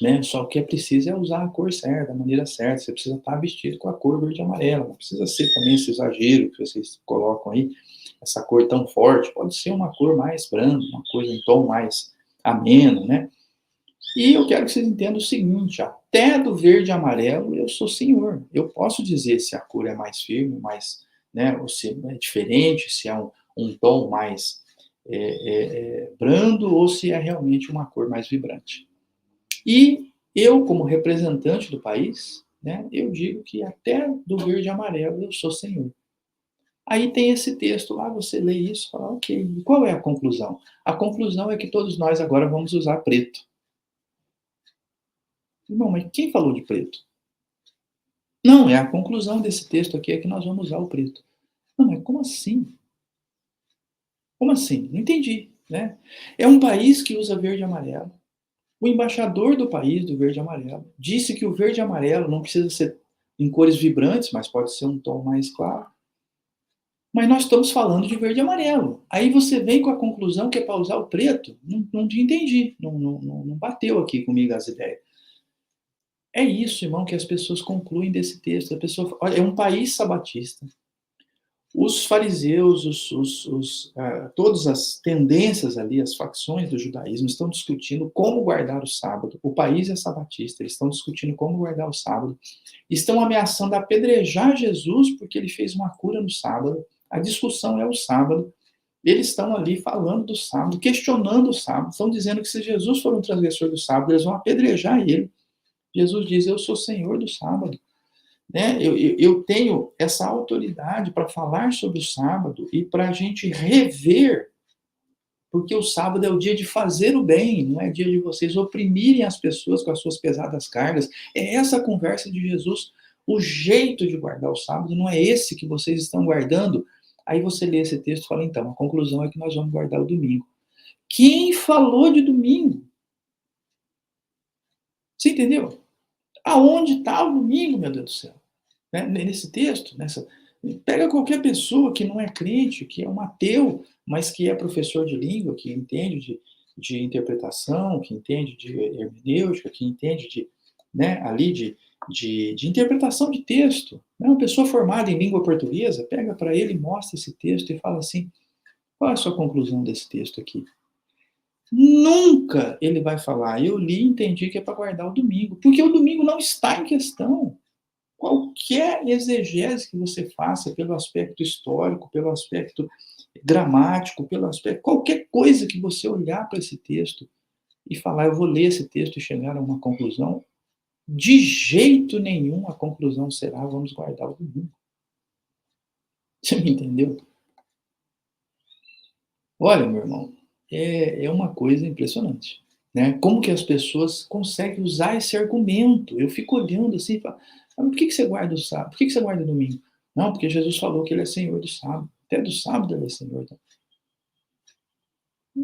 né? Só que é preciso é usar a cor certa, a maneira certa. Você precisa estar vestido com a cor verde e amarela. Não precisa ser também esse exagero que vocês colocam aí, essa cor tão forte. Pode ser uma cor mais branda, uma coisa em tom mais ameno, né? E eu quero que vocês entendam o seguinte: até do verde e amarelo eu sou senhor. Eu posso dizer se a cor é mais firme, mais, né, ou se é diferente, se é um tom mais brando ou se é realmente uma cor mais vibrante. E eu, como representante do país, né, eu digo que até do verde e amarelo eu sou senhor." Aí tem esse texto lá, você lê isso e fala: ok, e qual é a conclusão? A conclusão é que todos nós agora vamos usar preto. Irmão, mas quem falou de preto? Não, é a conclusão desse texto aqui é que nós vamos usar o preto. Não, mas como assim? Como assim? Não entendi, né? É um país que usa verde e amarelo. O embaixador do país, do verde e amarelo, disse que o verde e amarelo não precisa ser em cores vibrantes, mas pode ser um tom mais claro. Mas nós estamos falando de verde e amarelo. Aí você vem com a conclusão que é para usar o preto. Não, não te entendi. Não bateu aqui comigo as ideias. É isso, irmão, que as pessoas concluem desse texto. A pessoa, olha, é um país sabatista. Os fariseus, todas as tendências ali, as facções do judaísmo estão discutindo como guardar o sábado. O país é sabatista, eles estão discutindo como guardar o sábado. Estão ameaçando apedrejar Jesus porque ele fez uma cura no sábado. A discussão é o sábado. Eles estão ali falando do sábado, questionando o sábado. Estão dizendo que se Jesus for um transgressor do sábado, eles vão apedrejar ele. Jesus diz: "Eu sou Senhor do sábado." Né? Eu tenho essa autoridade para falar sobre o sábado e para a gente rever, porque o sábado é o dia de fazer o bem, não é dia de vocês oprimirem as pessoas com as suas pesadas cargas. É essa a conversa de Jesus. O jeito de guardar o sábado não é esse que vocês estão guardando. Aí você lê esse texto e fala: então, a conclusão é que nós vamos guardar o domingo. Quem falou de domingo? Você entendeu? Aonde está o domingo, meu Deus do céu? Né? Nesse texto, pega qualquer pessoa que não é crente, que é um ateu, mas que é professor de língua, que entende de interpretação, que entende de hermenêutica, que entende né, ali de interpretação de texto. Né? Uma pessoa formada em língua portuguesa, pega para ele, mostra esse texto e fala assim: qual é a sua conclusão desse texto aqui? Nunca ele vai falar: eu li e entendi que é para guardar o domingo, porque o domingo não está em questão. Qualquer exegese que você faça pelo aspecto histórico, pelo aspecto gramático, pelo aspecto, qualquer coisa que você olhar para esse texto e falar: eu vou ler esse texto e chegar a uma conclusão, de jeito nenhum a conclusão será: vamos guardar o domingo. Você me entendeu? Olha, meu irmão, é uma coisa impressionante, né? Como que as pessoas conseguem usar esse argumento? Eu fico olhando assim e falo: "Ah, mas por que você guarda o sábado? Por que você guarda o domingo?" Não, porque Jesus falou que ele é Senhor do sábado. Até do sábado ele é Senhor. Então.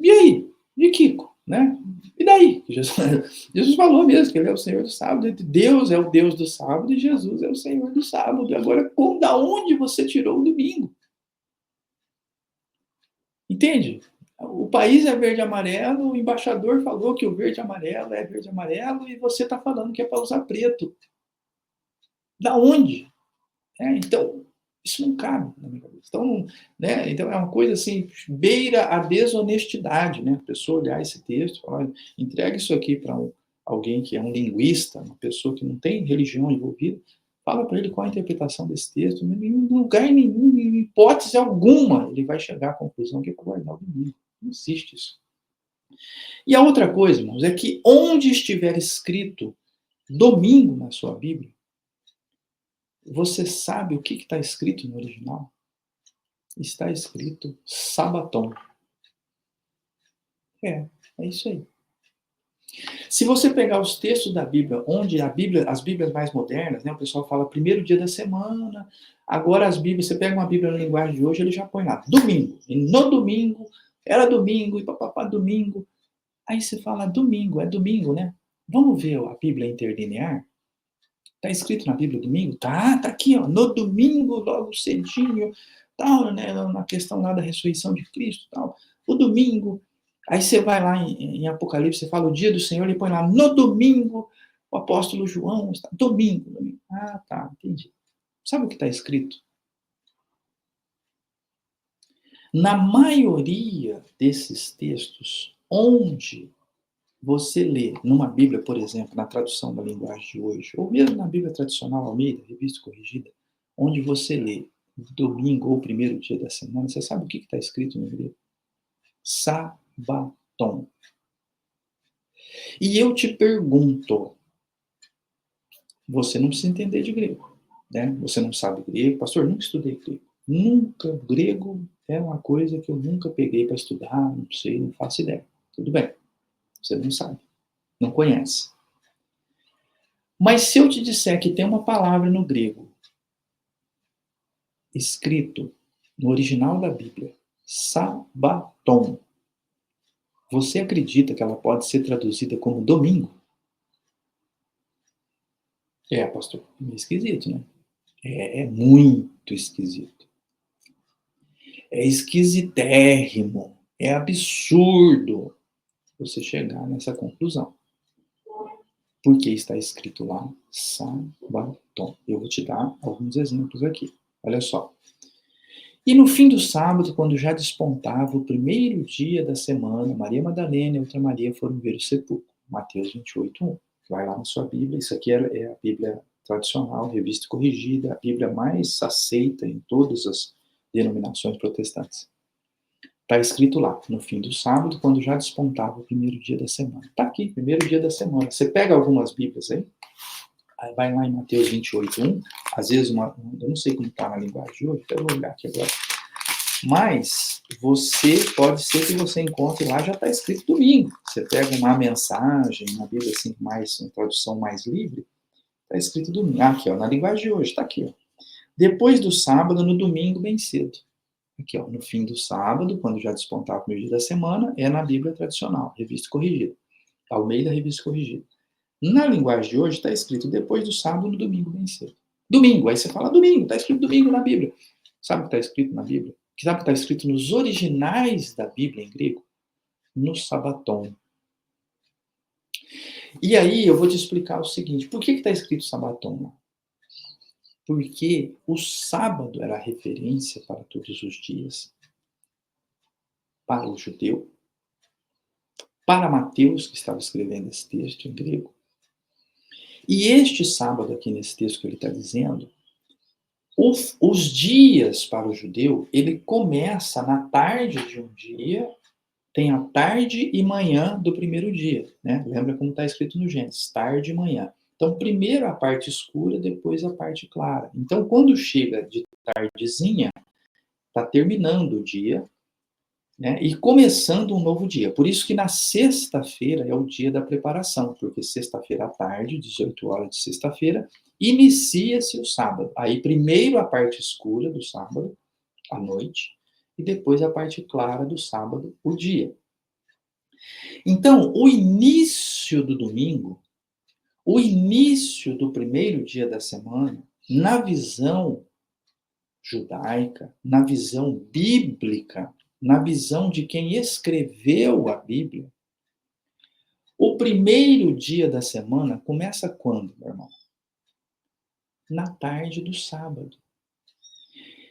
E aí? E Kiko? Né? E daí? Jesus falou mesmo que ele é o Senhor do sábado. Deus é o Deus do sábado e Jesus é o Senhor do sábado. Agora, da onde você tirou o domingo? Entende? O país é verde e amarelo, o embaixador falou que o verde e amarelo é verde e amarelo e você está falando que é para usar preto. Da onde? Então, isso não cabe na minha cabeça. Então, né, então é uma coisa assim, beira a desonestidade, né? A pessoa olhar esse texto e falar: entrega isso aqui para alguém que é um linguista, uma pessoa que não tem religião envolvida, fala para ele qual a interpretação desse texto. Em lugar nenhum, em hipótese alguma, ele vai chegar à conclusão que é para guardar o domingo. Não existe isso. E a outra coisa, irmãos, é que onde estiver escrito domingo na sua Bíblia, você sabe o que está escrito no original? Está escrito sabaton. É isso aí. Se você pegar os textos da Bíblia, onde as Bíblias mais modernas, né, o pessoal fala primeiro dia da semana, agora as Bíblias, você pega uma Bíblia na linguagem de hoje, ele já põe lá, domingo. E no domingo, era domingo, e papapá, domingo. Aí você fala, domingo, é domingo, né? Vamos ver a Bíblia interlinear? Está escrito na Bíblia domingo? Tá aqui, ó, no domingo, logo cedinho, tal, né, na questão lá da ressurreição de Cristo, tal. O domingo, aí você vai lá em Apocalipse, você fala o dia do Senhor, ele põe lá, no domingo, o apóstolo João, está, domingo. Ah, tá, entendi. Sabe o que está escrito? Na maioria desses textos, onde você lê numa Bíblia, por exemplo, na tradução da linguagem de hoje, ou mesmo na Bíblia tradicional Almeida, revista corrigida, onde você lê domingo ou primeiro dia da semana, você sabe o que está escrito no grego? Sabaton. E eu te pergunto, você não precisa entender de grego, né? Você não sabe grego, pastor, nunca estudei grego. Nunca, grego é uma coisa que eu nunca peguei para estudar, não sei, não faço ideia. Tudo bem, você não sabe, não conhece. Mas se eu te disser que tem uma palavra no grego escrito no original da Bíblia, sabaton, você acredita que ela pode ser traduzida como domingo? Pastor, é meio esquisito, né? É muito esquisito. É esquisitérrimo. É absurdo você chegar nessa conclusão. Porque está escrito lá, sabaton. Eu vou te dar alguns exemplos aqui. Olha só. E no fim do sábado, quando já despontava o primeiro dia da semana, Maria Madalena e outra Maria foram ver o sepulcro. Mateus 28:1. Vai lá na sua Bíblia. Isso aqui é a Bíblia tradicional, revista corrigida, a Bíblia mais aceita em todas as denominações protestantes. Está escrito lá, no fim do sábado, quando já despontava o primeiro dia da semana. Está aqui, primeiro dia da semana. Você pega algumas Bíblias aí vai lá em Mateus 28:1, às vezes, eu não sei como está na linguagem de hoje, até vou olhar aqui agora, mas pode ser que você encontre lá, já está escrito domingo. Você pega uma mensagem, uma Bíblia assim, uma tradução mais livre, está escrito domingo. Aqui, ó, na linguagem de hoje, está aqui, ó. Depois do sábado, no domingo, bem cedo. Aqui, ó, no fim do sábado, quando já despontava o primeiro dia da semana, é na Bíblia tradicional, revista corrigida. Almeida, revista corrigida. Na linguagem de hoje está escrito depois do sábado, no domingo, bem cedo. Domingo, aí você fala domingo, está escrito domingo na Bíblia. Sabe o que está escrito na Bíblia? Sabe o que está escrito nos originais da Bíblia em grego? No sabaton. E aí eu vou te explicar o seguinte, por que está escrito sabaton? Porque o sábado era a referência para todos os dias, para o judeu, para Mateus, que estava escrevendo esse texto em grego. E este sábado aqui nesse texto que ele está dizendo, os dias para o judeu, ele começa na tarde de um dia, tem a tarde e manhã do primeiro dia, né? Lembra como está escrito no Gênesis, tarde e manhã. Então, primeiro a parte escura, depois a parte clara. Então, quando chega de tardezinha, está terminando o dia, né? E começando um novo dia. Por isso que na sexta-feira é o dia da preparação, porque sexta-feira à tarde, 18 horas de sexta-feira, inicia-se o sábado. Aí primeiro a parte escura do sábado, à noite, e depois a parte clara do sábado, o dia. Então, o início do domingo, o início do primeiro dia da semana, na visão judaica, na visão bíblica, na visão de quem escreveu a Bíblia, o primeiro dia da semana começa quando, meu irmão? Na tarde do sábado.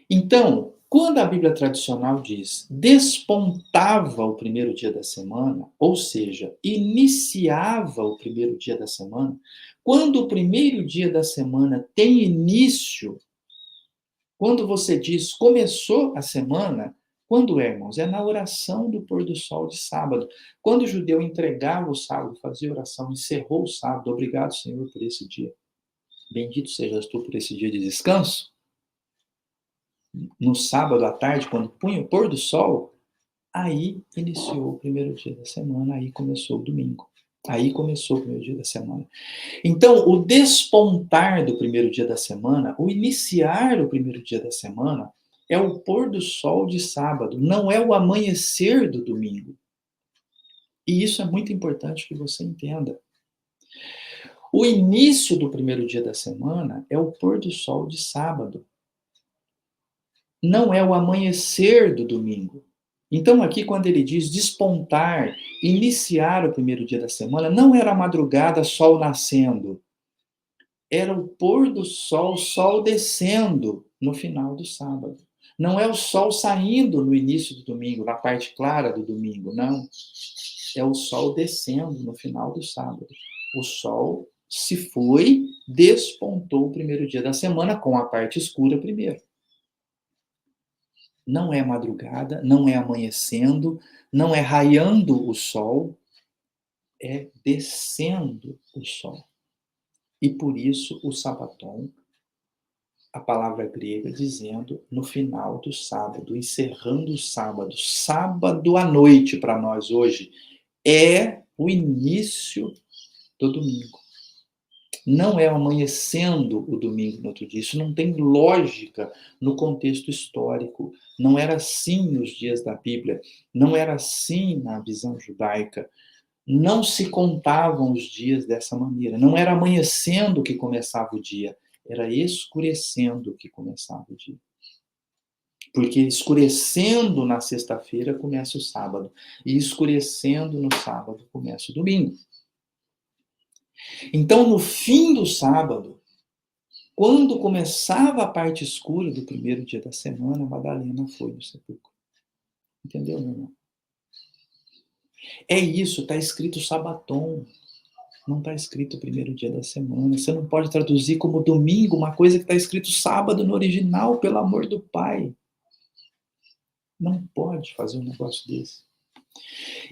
Então, quando a Bíblia tradicional diz despontava o primeiro dia da semana, ou seja, iniciava o primeiro dia da semana, quando o primeiro dia da semana tem início, quando você diz começou a semana, Quando é, irmãos? É na oração do pôr do sol de sábado. Quando o judeu entregava o sábado, fazia oração, encerrou o sábado, obrigado, Senhor, por esse dia. Bendito sejas tu por esse dia de descanso. No sábado à tarde, quando punha o pôr do sol, aí iniciou o primeiro dia da semana, aí começou o domingo. Aí começou o primeiro dia da semana. Então, o despontar do primeiro dia da semana, o iniciar o primeiro dia da semana, é o pôr do sol de sábado, não é o amanhecer do domingo. E isso é muito importante que você entenda. O início do primeiro dia da semana é o pôr do sol de sábado, não é o amanhecer do domingo. Então, aqui, quando ele diz despontar, iniciar o primeiro dia da semana, não era a madrugada, sol nascendo. Era o pôr do sol, sol descendo no final do sábado. Não é o sol saindo no início do domingo, na parte clara do domingo, não. É o sol descendo no final do sábado. O sol se foi, despontou o primeiro dia da semana com a parte escura primeiro. Não é madrugada, não é amanhecendo, não é raiando o sol, é descendo o sol. E por isso o sabaton, a palavra grega dizendo no final do sábado, encerrando o sábado. Sábado à noite para nós hoje é o início do domingo. Não é amanhecendo o domingo no outro dia. Isso não tem lógica no contexto histórico. Não era assim nos dias da Bíblia. Não era assim na visão judaica. Não se contavam os dias dessa maneira. Não era amanhecendo que começava o dia. Era escurecendo que começava o dia. Porque escurecendo na sexta-feira começa o sábado. E escurecendo no sábado começa o domingo. Então, no fim do sábado, quando começava a parte escura do primeiro dia da semana, Madalena foi no sepulcro. Entendeu, meu irmão? É isso, está escrito sabaton. Não está escrito primeiro dia da semana. Você não pode traduzir como domingo uma coisa que está escrito sábado no original, pelo amor do Pai. Não pode fazer um negócio desse.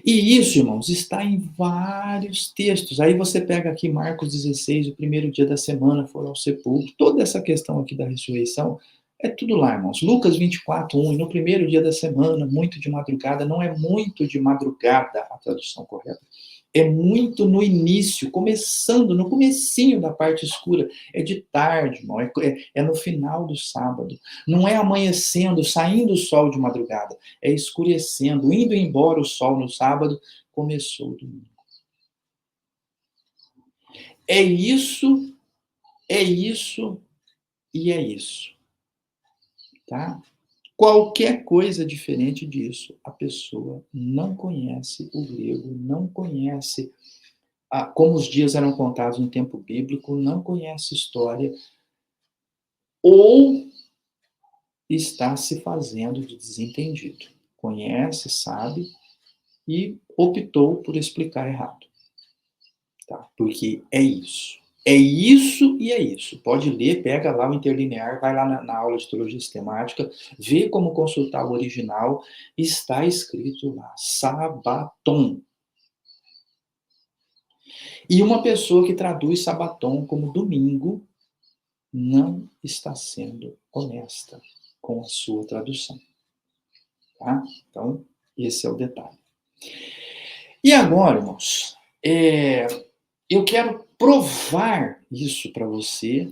E isso, irmãos, está em vários textos. Aí você pega aqui Marcos 16, o primeiro dia da semana foram ao sepulcro. Toda essa questão aqui da ressurreição é tudo lá, irmãos. Lucas 24, 1, e no primeiro dia da semana, muito de madrugada, não é muito de madrugada a tradução correta. É muito no início, começando, no comecinho da parte escura. É de tarde, irmão, é no final do sábado. Não é amanhecendo, saindo o sol de madrugada. É escurecendo, indo embora o sol no sábado, começou o domingo. É isso e é isso. Tá? Qualquer coisa diferente disso, a pessoa não conhece o grego, não conhece como os dias eram contados no tempo bíblico, não conhece história, ou está se fazendo de desentendido. Conhece, sabe, e optou por explicar errado. Tá? Porque é isso. É isso e é isso. Pode ler, pega lá o interlinear, vai lá na aula de teologia sistemática, vê como consultar o original, está escrito lá, sabaton. E uma pessoa que traduz sabaton como domingo não está sendo honesta com a sua tradução. Tá? Então, esse é o detalhe. E agora, irmãos, eu quero provar isso para você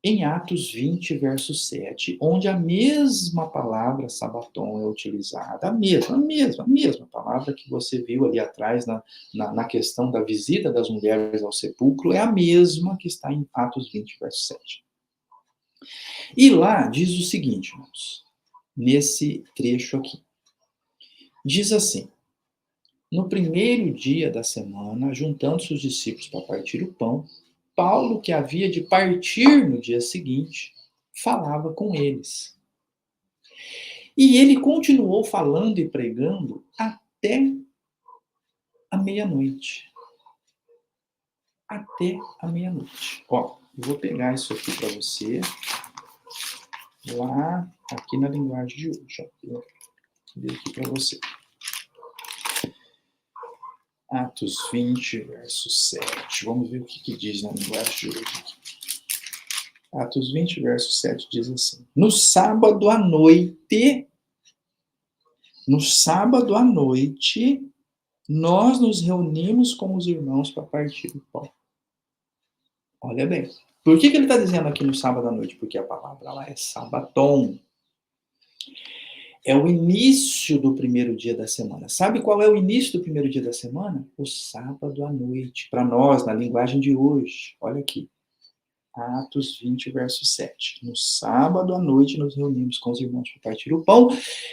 em Atos 20, verso 7, onde a mesma palavra sabaton é utilizada, a mesma palavra que você viu ali atrás na questão da visita das mulheres ao sepulcro, é a mesma que está em Atos 20, verso 7. E lá diz o seguinte, irmãos, nesse trecho aqui. Diz assim: no primeiro dia da semana, juntando-se os discípulos para partir o pão, Paulo, que havia de partir no dia seguinte, falava com eles. E ele continuou falando e pregando até a meia-noite. Até a meia-noite. Ó, eu vou pegar isso aqui para você, lá, aqui na linguagem de hoje. Ó. ler aqui para você. Atos 20, verso 7. Vamos ver o que diz na linguagem de hoje. Atos 20, verso 7 diz assim: no sábado à noite, nós nos reunimos com os irmãos para partir o pão. Olha bem. Por que ele está dizendo aqui no sábado à noite? Porque a palavra lá é sabaton. É o início do primeiro dia da semana. Sabe qual é o início do primeiro dia da semana? O sábado à noite. Para nós, na linguagem de hoje. Olha aqui. Atos 20, verso 7. No sábado à noite nos reunimos com os irmãos para partir o pão.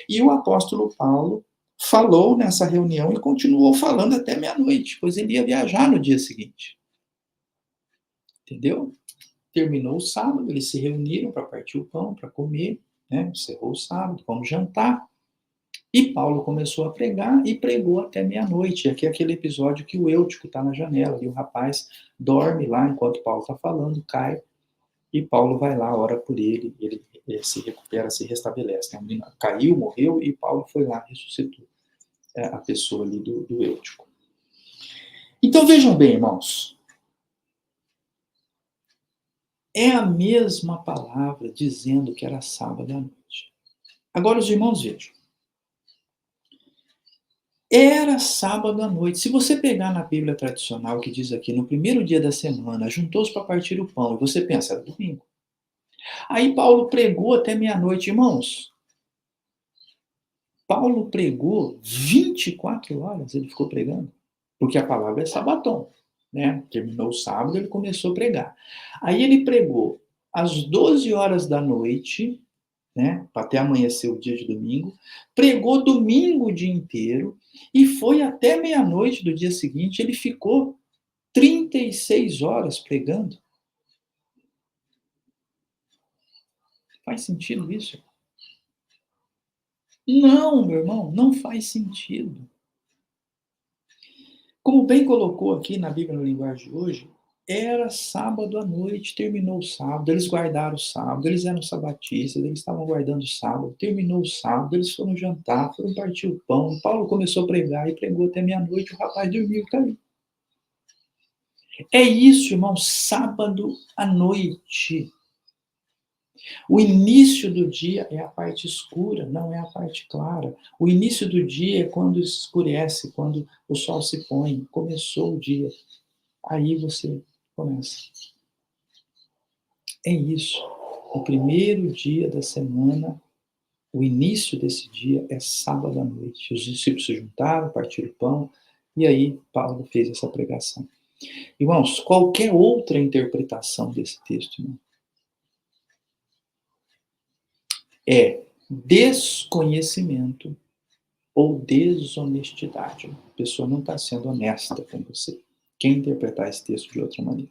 E o apóstolo Paulo falou nessa reunião e continuou falando até meia-noite, pois ele ia viajar no dia seguinte. Entendeu? Terminou o sábado, eles se reuniram para partir o pão, para comer, né? Encerrou o sábado, vamos jantar. E Paulo começou a pregar e pregou até meia-noite. Aqui é aquele episódio que o Eutico está na janela e o rapaz dorme lá enquanto Paulo está falando, cai, e Paulo vai lá, ora por ele se recupera, se restabelece. A menina caiu, morreu, e Paulo foi lá, ressuscitou a pessoa ali do Eutico. Então vejam bem, irmãos, é a mesma palavra dizendo que era sábado à noite. Agora os irmãos vejam. Era sábado à noite. Se você pegar na Bíblia tradicional, que diz aqui, no primeiro dia da semana, juntou-se para partir o pão, e você pensa, era domingo. Aí Paulo pregou até meia-noite. Irmãos, Paulo pregou 24 horas, ele ficou pregando, porque a palavra é sabaton, né? Terminou o sábado, ele começou a pregar. Aí ele pregou às 12 horas da noite, né, até amanhecer o dia de domingo, pregou domingo o dia inteiro, e foi até meia-noite do dia seguinte, ele ficou 36 horas pregando. Faz sentido isso? Não, meu irmão, não faz sentido. Como bem colocou aqui na Bíblia no linguagem de hoje, era sábado à noite, terminou o sábado, eles guardaram o sábado, eles eram sabatistas, eles estavam guardando o sábado, terminou o sábado, eles foram jantar, foram partir o pão, Paulo começou a pregar e pregou até meia-noite, o rapaz dormiu e caiu. É isso, irmão, sábado à noite. O início do dia é a parte escura, não é a parte clara. O início do dia é quando escurece, quando o sol se põe, começou o dia. Aí você começa. É isso. O primeiro dia da semana, o início desse dia é sábado à noite. Os discípulos se juntaram, partiram o pão, e aí Paulo fez essa pregação. Irmãos, qualquer outra interpretação desse texto, irmão, é desconhecimento ou desonestidade. A pessoa não está sendo honesta com você. Quem interpretar esse texto de outra maneira?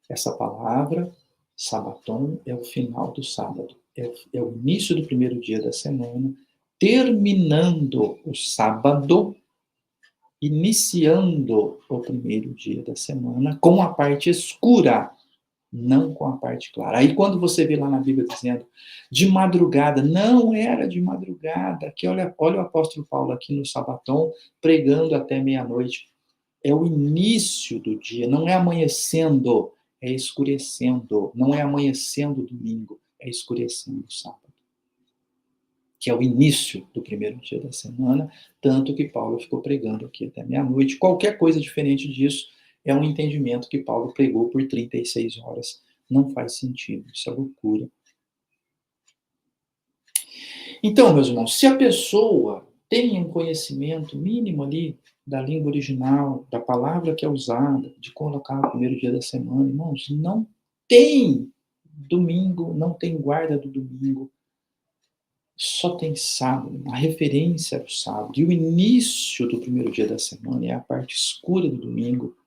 Essa palavra, sabaton, é o final do sábado. É o início do primeiro dia da semana, terminando o sábado, iniciando o primeiro dia da semana, com a parte escura, não com a parte clara. Aí quando você vê lá na Bíblia dizendo de madrugada, não era de madrugada. Aqui, olha o apóstolo Paulo aqui no sabaton, pregando até meia-noite. É o início do dia, não é amanhecendo, é escurecendo. Não é amanhecendo domingo, é escurecendo sábado. Que é o início do primeiro dia da semana, tanto que Paulo ficou pregando aqui até meia-noite. Qualquer coisa diferente disso é um entendimento que Paulo pregou por 36 horas. Não faz sentido, isso é loucura. Então, meus irmãos, se a pessoa tem um conhecimento mínimo ali da língua original, da palavra que é usada, de colocar o primeiro dia da semana, irmãos, não tem domingo, não tem guarda do domingo, só tem sábado, a referência era o sábado, e o início do primeiro dia da semana é a parte escura do domingo.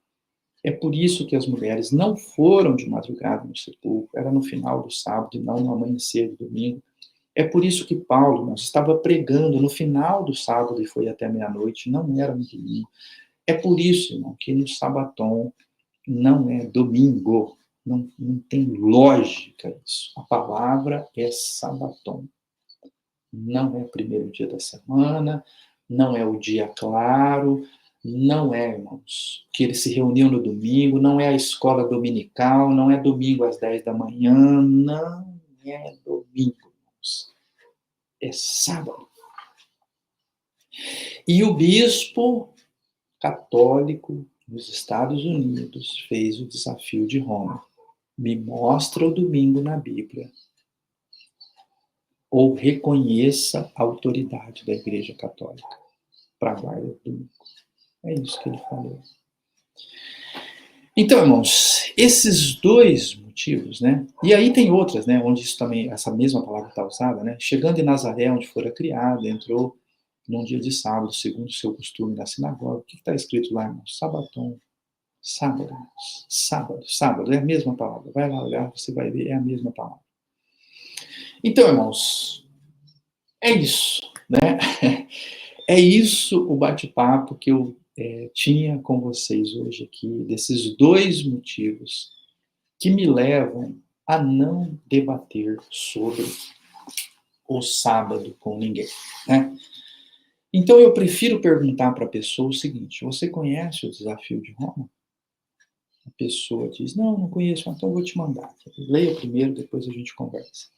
É por isso que as mulheres não foram de madrugada no sepulcro, era no final do sábado e não no amanhecer do domingo. É por isso que Paulo, irmãos, estava pregando no final do sábado e foi até meia-noite, não era no domingo. É por isso, irmão, que no sabaton não é domingo, não tem lógica isso. A palavra é sabaton. não é o primeiro dia da semana, não é o dia claro, não é, irmãos, que eles se reuniam no domingo, não é a escola dominical, não é domingo às 10 da manhã, não é domingo, irmãos, é sábado. E o bispo católico nos Estados Unidos fez o desafio de Roma. Me mostra o domingo na Bíblia, ou reconheça a autoridade da Igreja Católica para a guarda do domingo. É isso que ele falou. Então, irmãos, esses dois motivos, né? E aí tem outras, né? Onde isso também, essa mesma palavra está usada, né? Chegando em Nazaré, onde fora criado, entrou num dia de sábado, segundo o seu costume, na sinagoga. O que está escrito lá, irmãos? Sabaton. Sábado, irmãos. Sábado, sábado. É a mesma palavra. Vai lá olhar, você vai ver, é a mesma palavra. Então, irmãos, é isso, né? É isso o bate-papo que eu tinha com vocês hoje aqui, desses dois motivos que me levam a não debater sobre o sábado com ninguém, né? Então eu prefiro perguntar para a pessoa o seguinte: você conhece o desafio de Roma? A pessoa diz: não conheço, então eu vou te mandar. Leia primeiro, depois a gente conversa.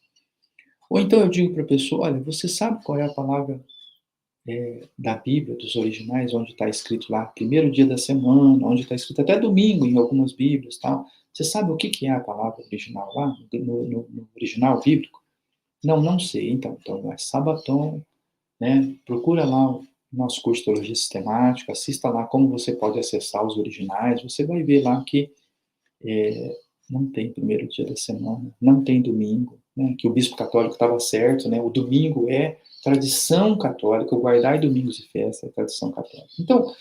Ou então eu digo para a pessoa: olha, você sabe qual é a palavra da Bíblia, dos originais, onde está escrito lá, primeiro dia da semana, onde está escrito até domingo em algumas Bíblias, tal. Você sabe o que é a palavra original lá, no original bíblico? Não sei. Então é Sabaton, né? Procura lá o nosso curso de Teologia Sistemática, assista lá como você pode acessar os originais, você vai ver lá que não tem primeiro dia da semana, não tem domingo, né? Que o bispo católico estava certo, né? O domingo é tradição católica, o guardar domingos e festa é tradição católica. Então,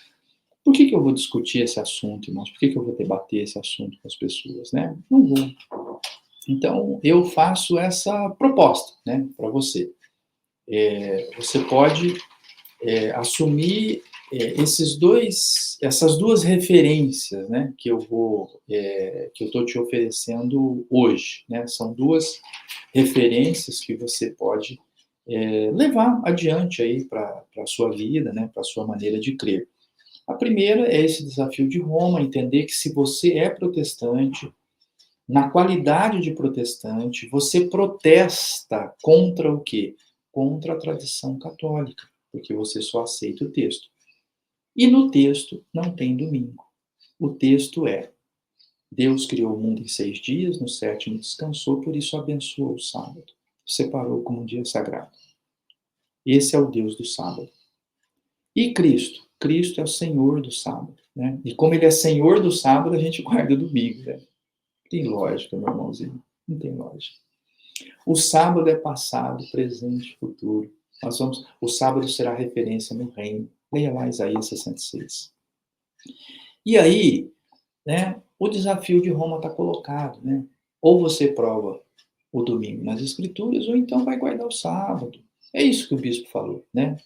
por que eu vou discutir esse assunto, irmãos? Por que eu vou debater esse assunto com as pessoas, né? Não vou. Então, eu faço essa proposta, né, para você. Você pode assumir essas duas referências, né, que eu estou te oferecendo hoje, né? São duas referências que você pode levar adiante aí para a sua vida, né, para a sua maneira de crer. A primeira é esse desafio de Roma, entender que se você é protestante, na qualidade de protestante, você protesta contra o quê? Contra a tradição católica, porque você só aceita o texto. E no texto não tem domingo. O texto é: Deus criou o mundo em 6 dias, no sétimo descansou, por isso abençoou o sábado. Separou como um dia sagrado. Esse é o Deus do sábado. E Cristo? Cristo é o Senhor do sábado, né? E como ele é Senhor do sábado, a gente guarda o domingo, né? Tem lógica, meu irmãozinho. Não tem lógica. O sábado é passado, presente, futuro. O sábado será referência no reino. Leia lá Isaías 66. E aí, né, o desafio de Roma está colocado, né? Ou você prova o domingo nas escrituras, ou então vai guardar o sábado. É isso que o bispo falou, né?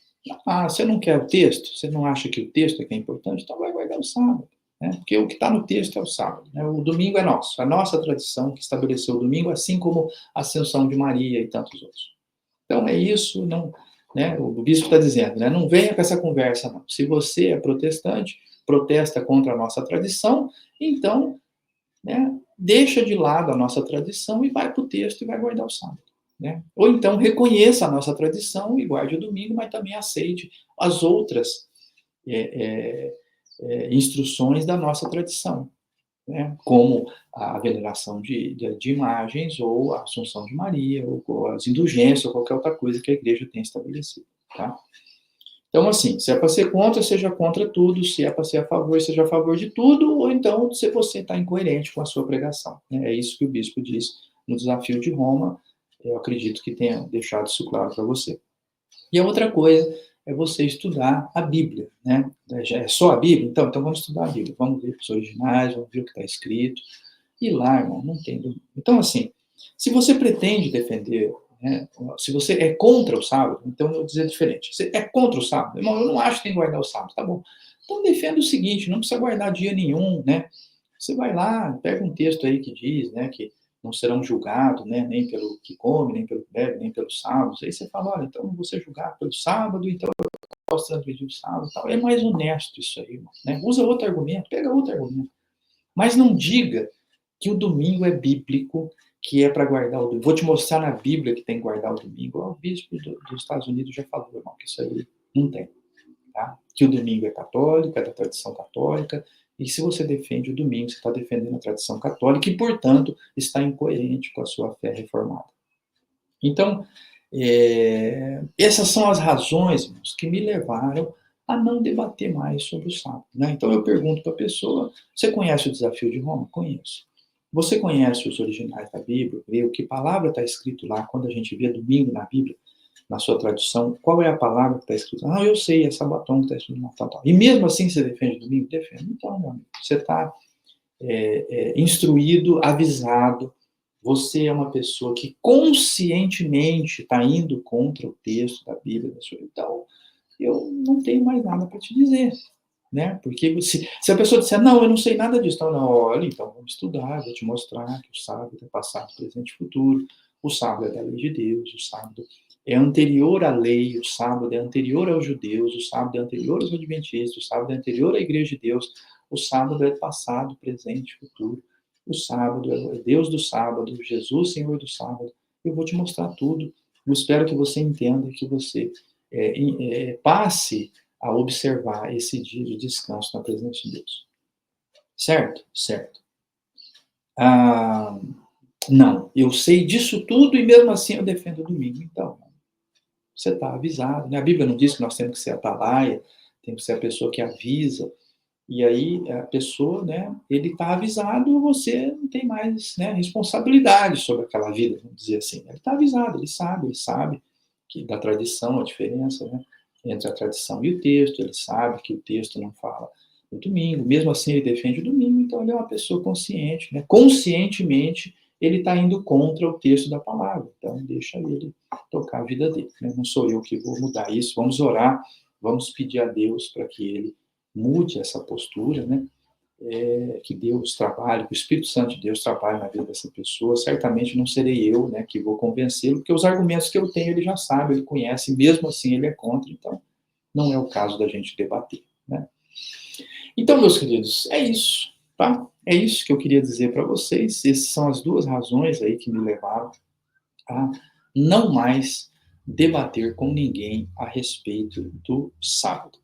Você não quer o texto? Você não acha que o texto é que é importante? Então vai guardar o sábado. Né? Porque o que está no texto é o sábado. Né? O domingo é nosso. A nossa tradição que estabeleceu o domingo, assim como a Ascensão de Maria e tantos outros. Então é isso, não, né? O bispo está dizendo, né? Não venha com essa conversa, não. Se você é protestante, protesta contra a nossa tradição, então, né, deixa de lado a nossa tradição e vai para o texto e vai guardar o sábado. Né? Ou então reconheça a nossa tradição e guarde o domingo, mas também aceite as outras instruções da nossa tradição, né? Como a veneração de imagens, ou a Assunção de Maria, ou as indulgências, ou qualquer outra coisa que a igreja tem estabelecido. Tá? Então, assim, se é para ser contra, seja contra tudo; se é para ser a favor, seja a favor de tudo; ou então, se você está incoerente com a sua pregação. Né? É isso que o bispo diz no desafio de Roma. Eu acredito que tenha deixado isso claro para você. E a outra coisa é você estudar a Bíblia, né? Já é só a Bíblia? Então vamos estudar a Bíblia. Vamos ver os originais, vamos ver o que está escrito. E lá, irmão, não tem dúvida. Então, assim, se você pretende defender, né, se você é contra o sábado, então eu vou dizer diferente. Você é contra o sábado? Irmão, eu não acho que tem que guardar o sábado. Tá bom. Então defenda o seguinte: não precisa guardar dia nenhum, né? Você vai lá, pega um texto aí que diz, né, que não serão julgados, né, nem pelo que come, nem pelo que bebe, nem pelos sábados. Aí você fala, olha, então não vou ser julgado pelo sábado, então eu posso transgredir o sábado. Tal. É mais honesto isso aí, irmão, né? Usa outro argumento, pega outro argumento. Mas não diga que o domingo é bíblico, que é para guardar o domingo. Vou te mostrar na Bíblia que tem que guardar o domingo. O bispo dos Estados Unidos já falou, irmão, que isso aí não tem. Tá? Que o domingo é católico, é da tradição católica, e se você defende o domingo, você está defendendo a tradição católica e, portanto, está incoerente com a sua fé reformada. Então, essas são as razões, irmãos, que me levaram a não debater mais sobre o sábado. Né? Então, eu pergunto para a pessoa, você conhece o Desafio de Roma? Conheço. Você conhece os originais da Bíblia? Vê o que palavra está escrito lá, quando a gente vê domingo na Bíblia, na sua tradução, qual é a palavra que está escrita? Ah, eu sei, é sabaton que está escrito na tal. E mesmo assim você defende domingo? Defende. Então, meu amigo, você está instruído, avisado, você é uma pessoa que conscientemente está indo contra o texto da Bíblia, da sua. Então, eu não tenho mais nada para te dizer. Né? Porque se a pessoa disser, não, eu não sei nada disso, então, não, olha, então vamos estudar, vou te mostrar que o sábado é passado, presente e futuro, o sábado é da lei de Deus, o sábado é anterior à lei, o sábado é anterior aos judeus, o sábado é anterior aos adventistas, o sábado é anterior à igreja de Deus, o sábado é passado, presente e futuro, o sábado é Deus do sábado, Jesus, Senhor do sábado. Eu vou te mostrar tudo. Eu espero que você entenda, que você passe a observar esse dia de descanso na presença de Deus. Certo? Certo. Ah, não, eu sei disso tudo e mesmo assim eu defendo o domingo. Então, você está avisado. Né? A Bíblia não diz que nós temos que ser atalaia, tem que ser a pessoa que avisa. E aí a pessoa, né, ele está avisado, você não tem mais, né, responsabilidade sobre aquela vida, vamos dizer assim. Ele está avisado, ele sabe que da tradição a diferença, né, entre a tradição e o texto, ele sabe que o texto não fala no domingo, mesmo assim ele defende o domingo, então ele é uma pessoa consciente, né, conscientemente ele está indo contra o texto da palavra, então deixa ele tocar a vida dele, né? Não sou eu que vou mudar isso, vamos orar, vamos pedir a Deus para que ele mude essa postura, né? Que Deus trabalhe, que o Espírito Santo de Deus trabalhe na vida dessa pessoa. Certamente não serei eu, né, que vou convencê-lo, porque os argumentos que eu tenho ele já sabe, ele conhece, mesmo assim ele é contra, então não é o caso da gente debater, né? Então, meus queridos, é isso, tá? É isso que eu queria dizer para vocês. Essas são as duas razões aí que me levaram a não mais debater com ninguém a respeito do sábado.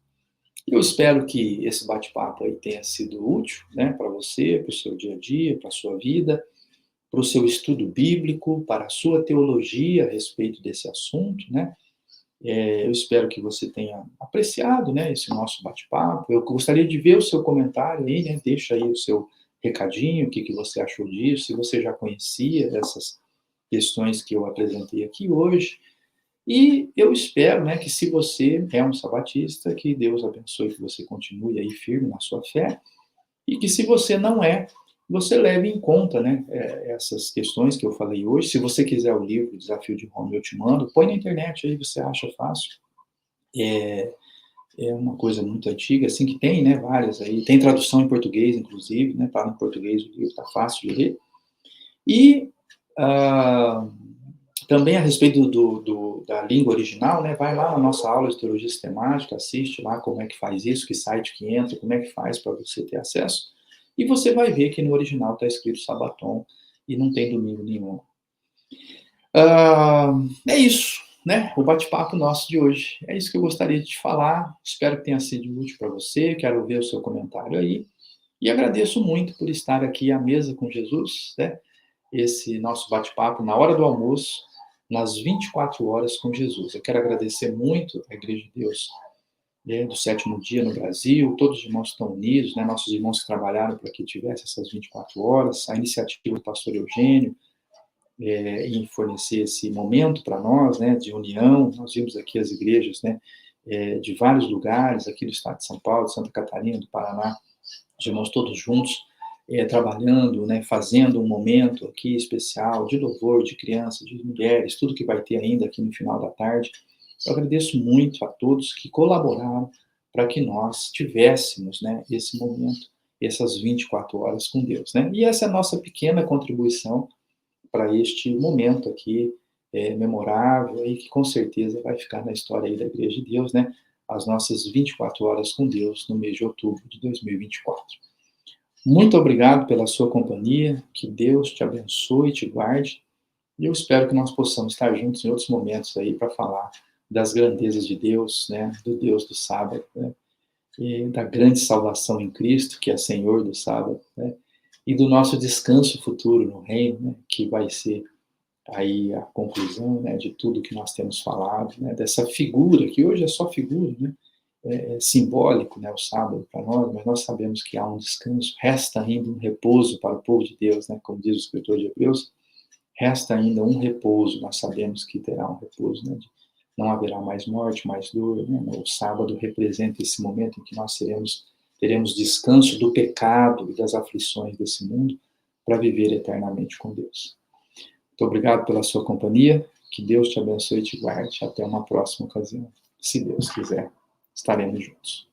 Eu espero que esse bate-papo aí tenha sido útil, né, para você, para o seu dia a dia, para a sua vida, para o seu estudo bíblico, para a sua teologia a respeito desse assunto, né? Eu espero que você tenha apreciado, né, esse nosso bate-papo. Eu gostaria de ver o seu comentário aí, né? Deixa aí o seu recadinho, o que que você achou disso, se você já conhecia essas questões que eu apresentei aqui hoje. E eu espero, né, que se você é um sabatista, que Deus abençoe, que você continue aí firme na sua fé, e que se você não é, você leve em conta, né, essas questões que eu falei hoje. Se você quiser o livro Desafio de Roma, eu te mando, põe na internet aí, você acha fácil. É, é uma coisa muito antiga, assim, que tem, né, várias aí, tem tradução em português, inclusive, né, tá em português, o livro tá fácil de ler. E ah, também a respeito da língua original, né, vai lá na nossa aula de teologia sistemática, assiste lá como é que faz isso, que site que entra, como é que faz para você ter acesso, e você vai ver que no original está escrito sabaton e não tem domingo nenhum. É isso, né, o bate-papo nosso de hoje. É isso que eu gostaria de te falar, espero que tenha sido útil para você, quero ver o seu comentário aí, e agradeço muito por estar aqui à mesa com Jesus, né, esse nosso bate-papo na hora do almoço, nas 24 horas com Jesus. Eu quero agradecer muito à Igreja de Deus, né, do Sétimo Dia no Brasil, todos os irmãos estão unidos, né, nossos irmãos que trabalharam para que tivesse essas 24 horas, a iniciativa do pastor Eugênio, em fornecer esse momento para nós, né, de união. Nós vimos aqui as igrejas, né, de vários lugares, aqui do estado de São Paulo, de Santa Catarina, do Paraná, os irmãos todos juntos, trabalhando, né, fazendo um momento aqui especial de louvor, de crianças, de mulheres, tudo que vai ter ainda aqui no final da tarde. Eu agradeço muito a todos que colaboraram para que nós tivéssemos, né, esse momento, essas 24 horas com Deus, né? E essa é a nossa pequena contribuição para este momento aqui memorável e que com certeza vai ficar na história aí da Igreja de Deus, né? As nossas 24 horas com Deus no mês de outubro de 2024. Muito obrigado pela sua companhia, que Deus te abençoe e te guarde, e eu espero que nós possamos estar juntos em outros momentos aí para falar das grandezas de Deus, né? Do Deus do sábado, né? E da grande salvação em Cristo, que é Senhor do sábado, né? E do nosso descanso futuro no reino, né? Que vai ser aí a conclusão, né, de tudo que nós temos falado, né, dessa figura, que hoje é só figura, né, é simbólico, né, o sábado para nós, mas nós sabemos que há um descanso, resta ainda um repouso para o povo de Deus, né, como diz o escritor de Hebreus, resta ainda um repouso, nós sabemos que terá um repouso, né, não haverá mais morte, mais dor, né, o sábado representa esse momento em que nós teremos descanso do pecado e das aflições desse mundo para viver eternamente com Deus. Muito obrigado pela sua companhia, que Deus te abençoe e te guarde. Até uma próxima ocasião. Se Deus quiser, estaremos juntos.